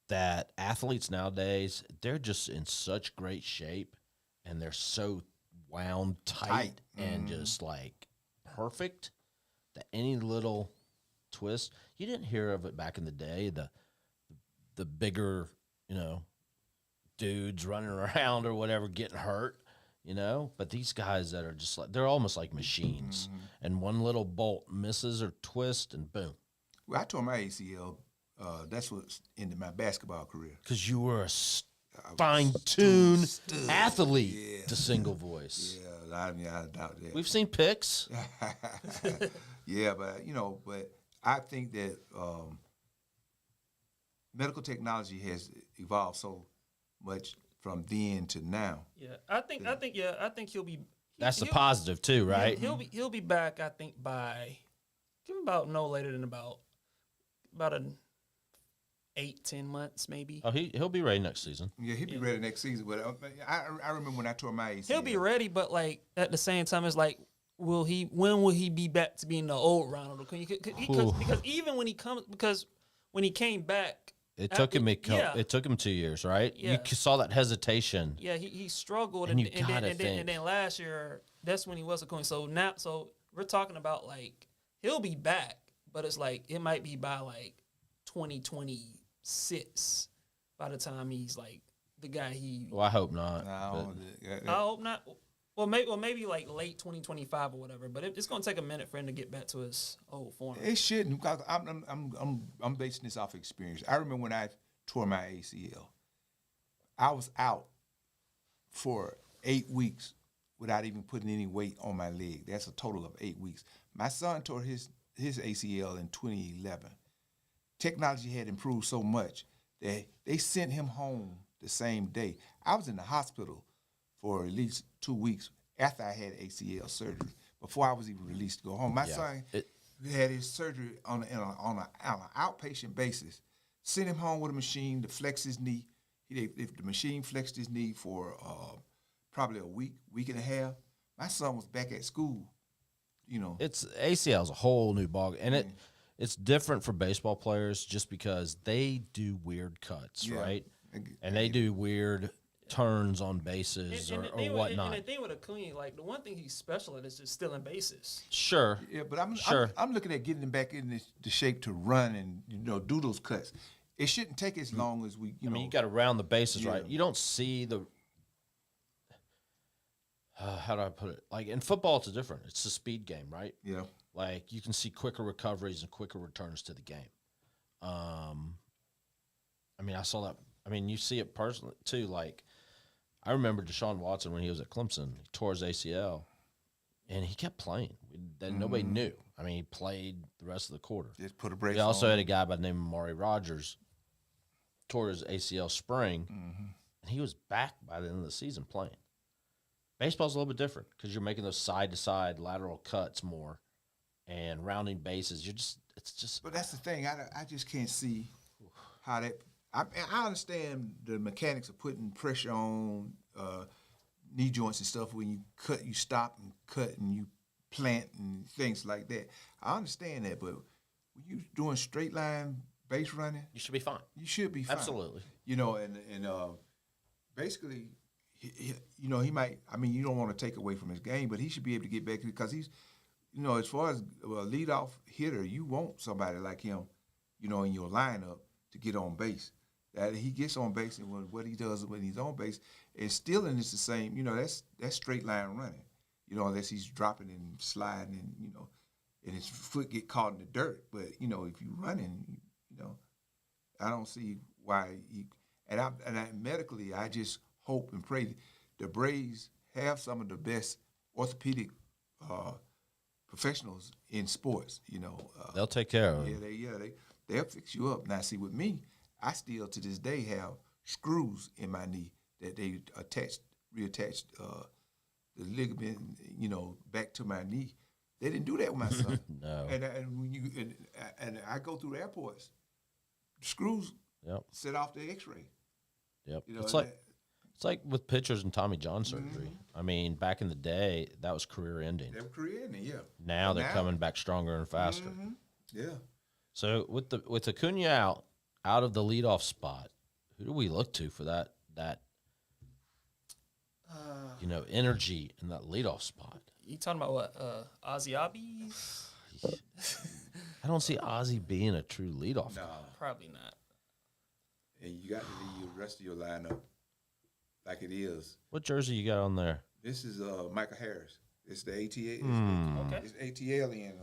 that athletes nowadays, they're just in such great shape, and they're so wound tight and just, like, perfect that any little twist, you didn't hear of it back in the day, the bigger, dudes running around or whatever getting hurt, but these guys that are just like, they're almost like machines, and one little bolt misses or twist and boom. Well, I tore my ACL. That's what ended my basketball career. Because you were a fine-tuned athlete to single voice. Yeah, I doubt that. We've seen pics. Yeah, but I think that medical technology has evolved so much from then to now. Yeah, I think he'll be. That's the positive too, right? He'll be back. I think give him about no later than about 8-10 months maybe. Oh, he'll be ready next season. Yeah, he'll be ready next season. But I remember when I tore my ACL. He'll be ready, but like at the same time, it's like, when will he be back to being the old Ronald? Because even when he came back, it took him 2 years, right? Yeah. You saw that hesitation. Yeah, he struggled, and then last year, that's when he was going. So we're talking about like he'll be back, but it's like it might be by like 2026 by the time he's like the guy he. Well, I hope not. I hope not. Well, maybe like late 2025 or whatever. But it's going to take a minute for him to get back to his old form. It shouldn't. Because I'm basing this off experience. I remember when I tore my ACL, I was out for 8 weeks without even putting any weight on my leg. That's a total of 8 weeks. My son tore his ACL in 2011. Technology had improved so much that they sent him home the same day. I was in the hospital for at least 2 weeks after I had ACL surgery, before I was even released to go home. My son had his surgery on an outpatient basis. Sent him home with a machine to flex his knee. The machine flexed his knee for probably a week and a half. my son was back at school. You know, It's ACL's a whole new ball, and it's different for baseball players just because they do weird cuts, right? And they do weird turns on bases or whatnot. And the thing with Acuna, like the one thing he's special at is just stealing bases. Sure. Yeah, but I'm looking at getting him back in the shape to run and do those cuts. It shouldn't take as long as we. I mean, you got to round the bases right. You don't see the. How do I put it? Like in football, it's different. It's a speed game, right? Yeah. Like you can see quicker recoveries and quicker returns to the game. I mean, I saw that. I mean, you see it personally too. Like I remember Deshaun Watson when he was at Clemson. He tore his ACL, and he kept playing. Nobody knew. I mean, he played the rest of the quarter. Just put a brace. He also had a guy by the name of Amari Rogers, tore his ACL spring, and he was back by the end of the season playing. Baseball's a little bit different because you're making those side-to-side lateral cuts more and rounding bases. It's just. But that's the thing. I just can't see how that. I understand the mechanics of putting pressure on knee joints and stuff when you cut, you stop and cut and you plant and things like that. I understand that, but when you're doing straight line base running, You should be fine. you should be fine. Absolutely. And basically, he might. I mean, you don't want to take away from his game, but he should be able to get back because he's, as far as a leadoff hitter, you want somebody like him, in your lineup to get on base. That he gets on base and what he does when he's on base, and stealing is the same. That's straight line running. Unless he's dropping and sliding and and his foot get caught in the dirt. But if you running, I don't see why he. And medically, I just hope and pray the Braves have some of the best orthopedic professionals in sports. They'll take care of it. They'll fix you up. Now, see, with me, I still to this day have screws in my knee that they reattached the ligament, back to my knee. They didn't do that with my son. No. And when and I go through the airports, screws set off the X-ray. Yep. It's like with pitchers and Tommy John surgery. I mean, back in the day, that was career ending. They were career ending, yeah. Now they're coming back stronger and faster. Yeah. So with Acuna out of the leadoff spot, who do we look to for that energy in that leadoff spot? You talking about what? Ozzy Obbies? I don't see Ozzy being a true leadoff guy. Probably not. And you got to leave the rest of your lineup like it is. What jersey you got on there? This is Michael Harris. It's the ATA. Okay. It's ATLian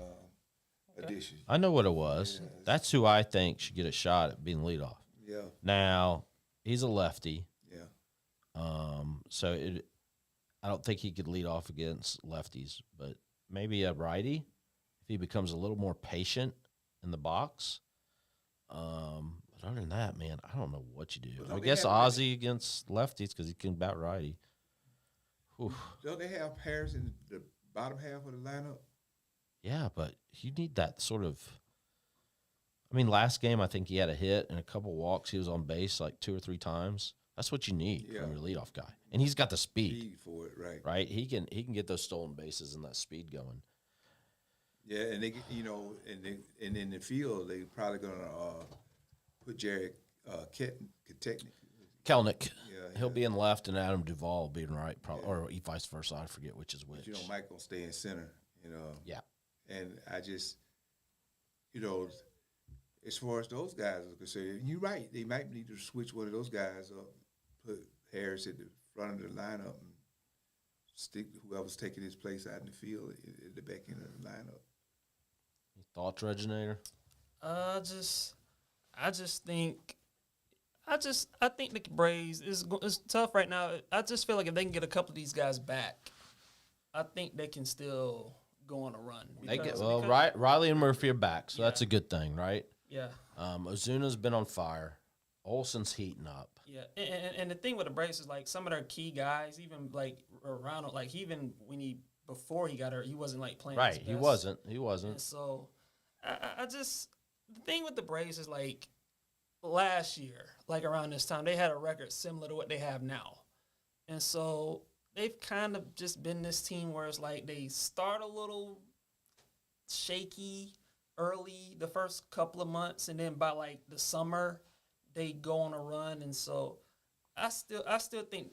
edition. I know what it was. Yeah, that's who I think should get a shot at being leadoff. Yeah. Now he's a lefty. Yeah. So I don't think he could lead off against lefties, but maybe a righty if he becomes a little more patient in the box. But other than that, man, I don't know what you do. I guess Ozzy against lefties because he can bat righty. Whew. Don't they have Harris in the bottom half of the lineup? Yeah, but you need that sort of. I mean, last game I think he had a hit and a couple walks. He was on base like 2 or 3 times. That's what you need from your leadoff guy, and he's got the speed for it, right? Right, he can get those stolen bases and that speed going. Yeah, and they, and in the field they probably gonna put Jared Kelnick. Yeah, he'll be in left, and Adam Duvall will be in right, probably, or vice versa. I forget which is which. But, Mike gonna stay in center. Yeah, and I just, as far as those guys are concerned, you're right. They might need to switch one of those guys up, put Harris at the front of the lineup, and stick whoever's taking his place out in the field at the back end of the lineup. Thoughts, Reginator? I think the Braves is tough right now. I just feel like if they can get a couple of these guys back, I think they can still go on a run. Riley and Murphy are back, so that's a good thing, right? Yeah. Ozuna's been on fire. Olsen's heating up. Yeah, and the thing with the Braves is like some of their key guys, even like around, like even before he got hurt, he wasn't like playing. Right, his best. he wasn't. And so, I just the thing with the Braves is like last year, like around this time, they had a record similar to what they have now, and so they've kind of just been this team where it's like they start a little shaky early the first couple of months, and then by like the summer they go on a run, and so I still think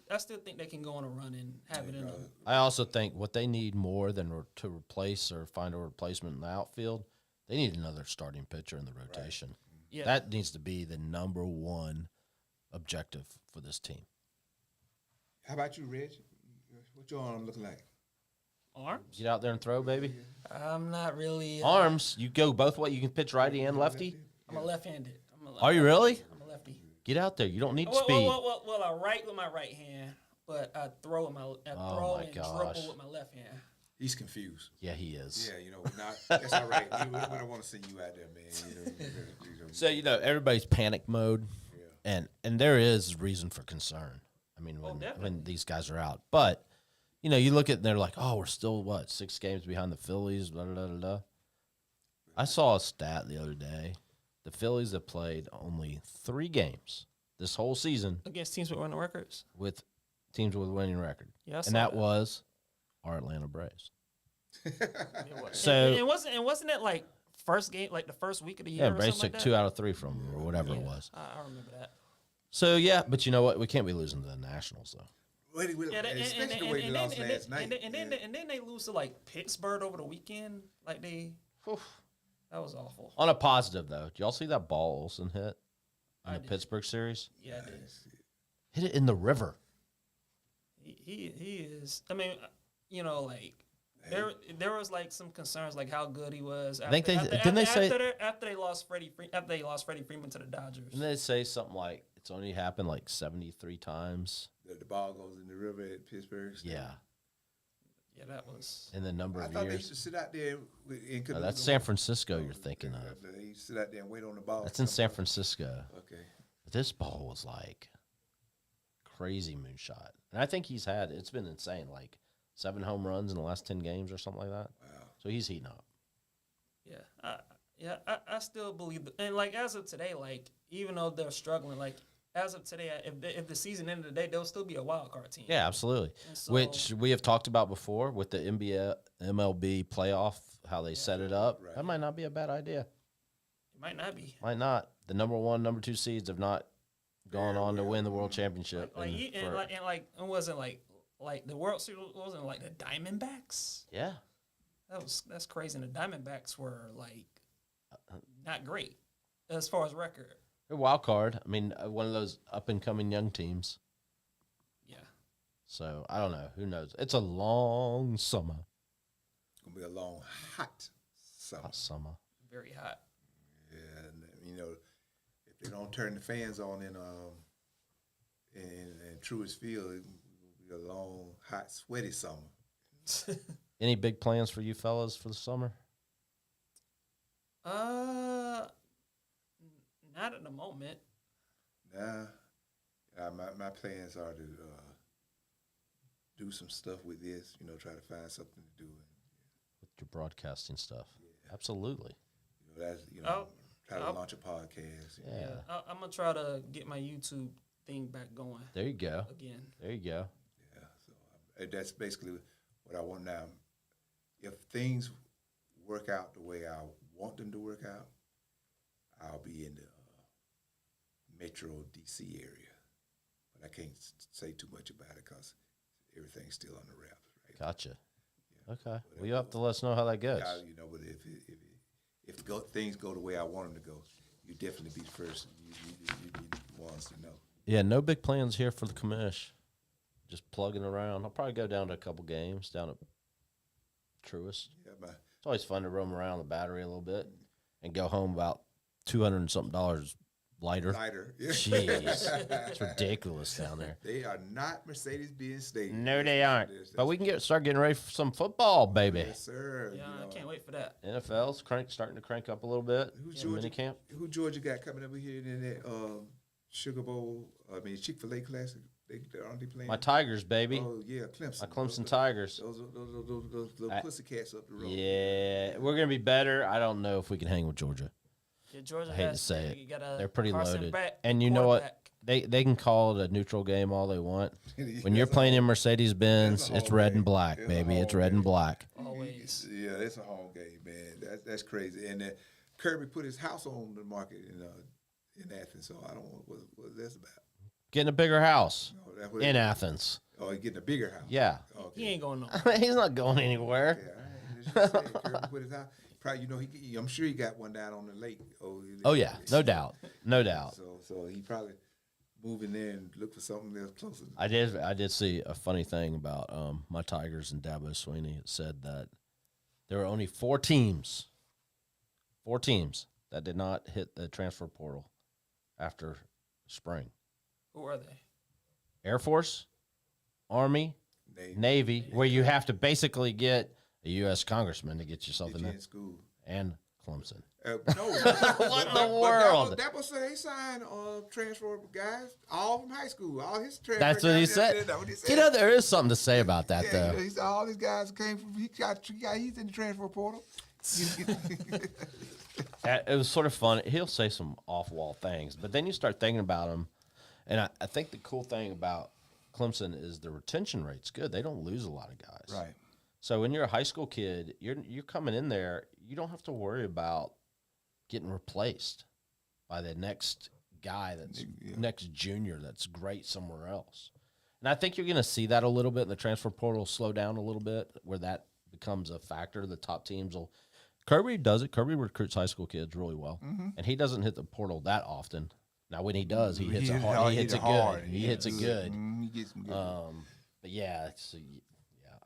they can go on a run and have it in them. I also think what they need more than to replace or find a replacement in the outfield, they need another starting pitcher in the rotation. Right. Yeah. That needs to be the number one objective for this team. How about you, Reg? What your arm looking like? Arms? Get out there and throw, baby. I'm not really. Arms, you go both ways. You can pitch righty and lefty. I'm a left-handed. Are you really? I'm a lefty. Get out there. You don't need Well, speed. Well, I write with my right hand, but I throw and dribble with my left hand. He's confused. Yeah, he is. Yeah, that's all right. We don't want to send you out there, man. So, everybody's panic mode, and there is reason for concern. I mean, when these guys are out. But, you look at it and they're like, oh, we're still, 6 games behind the Phillies, blah, blah, blah, blah. I saw a stat the other day. The Phillies have played only 3 games this whole season. Against teams with winning records. With teams with a winning record. Yeah, and that was our Atlanta Braves. So and wasn't it like first game, like the first week of the year? Yeah, Braves took like 2 out of 3 from them, or whatever it was. I remember that. So yeah, but you know what? We can't be losing to the Nationals though. Especially the way they lost last night. And then they lose to like Pittsburgh over the weekend. Like that was awful. On a positive though, did y'all see that ball Olsen hit in the Pittsburgh series? Yeah, I did. Hit it in the river. He is. I mean, like there was like some concerns like how good he was. After they lost Freddie Freeman to the Dodgers. Didn't they say something like it's only happened like 73 times? The ball goes in the river at Pittsburgh. Yeah. Yeah, that was in the number of years. I thought they used to sit out there. That's San Francisco. You're thinking of. They used to sit out there and wait on the ball. That's in San Francisco. Okay. But this ball was like crazy moonshot, and I think it's been insane, like 7 home runs in the last 10 games or something like that. Wow. So he's heating up. Yeah, I still believe that. And like as of today, like even though they're struggling, like as of today, if the season ended today, they'll still be a wild card team. Yeah, absolutely. So, which we have talked about before with the NBA, MLB playoff, how they set it up. Right. That might not be a bad idea. It might not be. Might not. The number 1, number 2 seeds have not gone on to win the World Championship. It wasn't like the World Series wasn't like the Diamondbacks. Yeah, that's crazy. And the Diamondbacks were like not great as far as record. They're wild card. I mean, one of those up and coming young teams. Yeah. So I don't know. Who knows? It's a long summer. It's gonna be a long, hot summer. Hot summer. Very hot. Yeah, and if they don't turn the fans on in Truist Field, it will be a long, hot, sweaty summer. Any big plans for you fellas for the summer? Not at the moment. Nah. My plans are to do some stuff with this, try to find something to do. With your broadcasting stuff. Yeah. Absolutely. Try to launch a podcast. Yeah. I'm going to try to get my YouTube thing back going. There you go. Again. There you go. Yeah. So that's basically what I want now. If things work out the way I want them to work out, I'll be in the Metro DC area, but I can't say too much about it because everything's still on the wraps. Right? Gotcha. Yeah. Okay. Well, you have to let us know how that goes. But if things go the way I want them to go, you definitely be the first. You ones to know. Yeah. No big plans here for the commish. Just plugging around. I'll probably go down to a couple games down at Truist. Yeah, it's always fun to roam around the Battery a little bit and go home about $200 and something lighter. Yeah. Jeez. It's ridiculous down there. They are not Mercedes-Benz Stadium. No, they aren't. But we can start getting ready for some football, baby. Yes, sir. Yeah, I can't wait for that. NFL's starting to crank up a little bit. Who Georgia got coming over here in that Sugar Bowl? Chick-fil-A Classic. Aren't they playing? My Tigers, baby. Oh yeah, Clemson. My Clemson Tigers. Those little pussycats up the road. Yeah, we're gonna be better. I don't know if we can hang with Georgia. Yeah, Georgia. I hate to say it. Got they're pretty loaded. Back, and you know what? they can call it a neutral game all they want. When you're playing in Mercedes-Benz, it's red and black, baby. It's red and black. Always. Yeah, it's a home game, man. That's crazy. And Kirby put his house on the market in Athens, so I don't know what that's about. Getting a bigger house Oh, in Athens. Oh, he's getting a bigger house. Yeah. Okay. He ain't going nowhere. He's not going anywhere. Yeah, all right. Kirby put his house. Probably, I'm sure he got one down on the lake. Oh yeah, no doubt, no doubt. So he probably moving there and look for something else closer. I did see a funny thing about my Tigers and Dabo Swinney. It said that there were only 4 teams that did not hit the transfer portal after spring. Who are they? Air Force, Army, Navy, where you have to basically get a U.S. congressman to get yourself in there. School. And Clemson. No. What in the world? That was they signed transfer guys all from high school. All his transfer. That's what he said. That's what he said. You know, there is something to say about that, though. He said all these guys came from. He's in the transfer portal. It was sort of fun. He'll say some off-wall things, but then you start thinking about him, and I think the cool thing about Clemson is the retention rate's good. They don't lose a lot of guys. Right. So when you're a high school kid, you're coming in there, you don't have to worry about getting replaced by the next guy that's next junior that's great somewhere else. And I think you're going to see that a little bit, and the transfer portal will slow down a little bit where that becomes a factor. The top teams will – Kirby does it. Kirby recruits high school kids really well, and he doesn't hit the portal that often. Now, when he does, he hits it hard. He hits it good. He hits it good. He gets them good. But, yeah,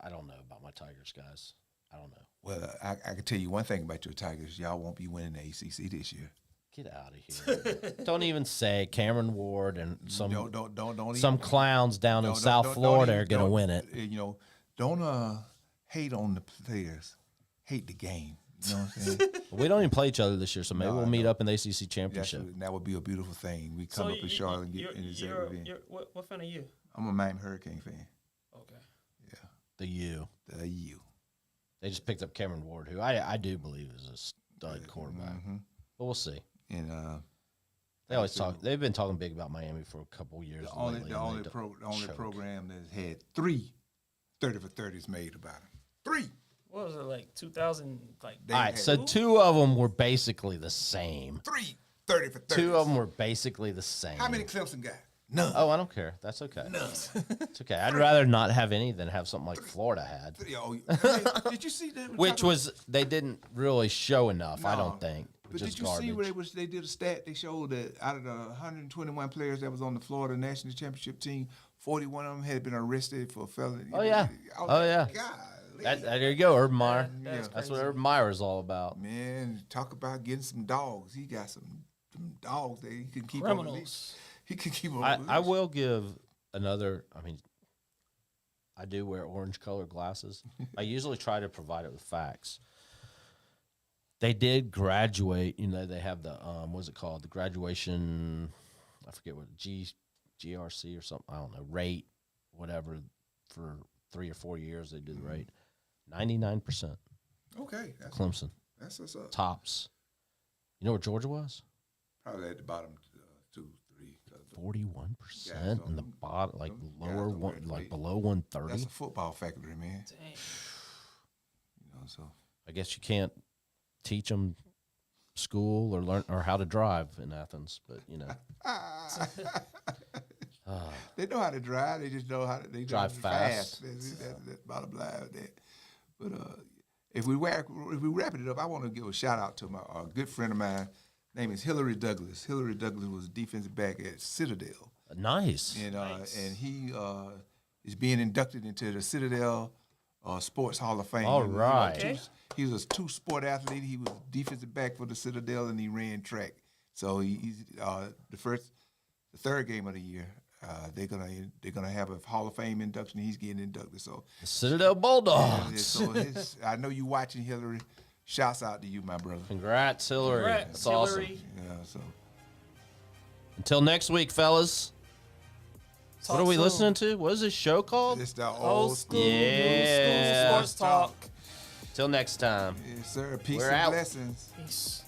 I don't know about my Tigers, guys. I don't know. Well, I can tell you one thing about your Tigers. Y'all won't be winning the ACC this year. Get out of here. Don't even say Cameron Ward and some don't clowns down in South Florida are going to win it. Don't hate on the players. Hate the game. You know what I'm saying? We don't even play each other this year, so maybe we'll meet up in the ACC championship. That would be a beautiful thing. We come up in Charlotte and get in the executive event. What fan are you? I'm a Miami Hurricane fan. Okay. Yeah. The U. They just picked up Cameron Ward, who I do believe is a stud quarterback. Mm-hmm. But we'll see. And they always talk. They've been talking big about Miami for a couple years. The only program that's had 3 30 for 30s made about it. 3. What was it, like 2000? Like all right, so 2 of them were basically the same. 3 30 for 30s. 2 of them were basically the same. How many Clemson got? None. Oh, I don't care. That's okay. None. It's okay. I'd rather not have any than have something like Florida had. Did you see that? Which was they didn't really show enough, No. I don't think. But did you see where they did a stat? They showed that out of the 121 players that was on the Florida National Championship team, 41 of them had been arrested for felony. Oh, yeah. God. There you go, Urban Meyer. That's what Urban Meyer is all about. Man, talk about getting some dogs. He got some dogs that he can keep criminals. on the leash. He can keep on the leash. I will give another, I do wear orange colored glasses. I usually try to provide it with facts. They did graduate, they have the, what's it called? The graduation, I forget what, GRC or something, I don't know, rate, whatever, for 3 or 4 years they did the rate. 99%. Okay. Clemson. That's what's up. Tops. You know where Georgia was? Probably at the bottom 2, 3. 41% in the bottom, like lower one, like below 130. That's a football factory, man. Dang. So I guess you can't teach them school or learn or how to drive in Athens, but they know how to drive. They just know how to drive fast. That's bottom line with that. But if we wrap it up, I want to give a shout out to my good friend of mine. Name is Hillary Douglas. Hillary Douglas was a defensive back at Citadel. Nice. And he is being inducted into the Citadel Sports Hall of Fame. All right. He was a 2-sport athlete. He was defensive back for the Citadel, and he ran track. So he's the third game of the year. They're gonna have a Hall of Fame induction. He's getting inducted. So the Citadel Bulldogs. I know you watching, Hillary. Shouts out to you, my brother. Congrats, Hillary. Congrats, That's awesome. Hillary. Yeah. So until next week, fellas. What are we listening to? What is this show called? It's the Old school, Yeah. new school sports talk. Till next time. Yes, sir. Peace We're and out. blessings. Peace.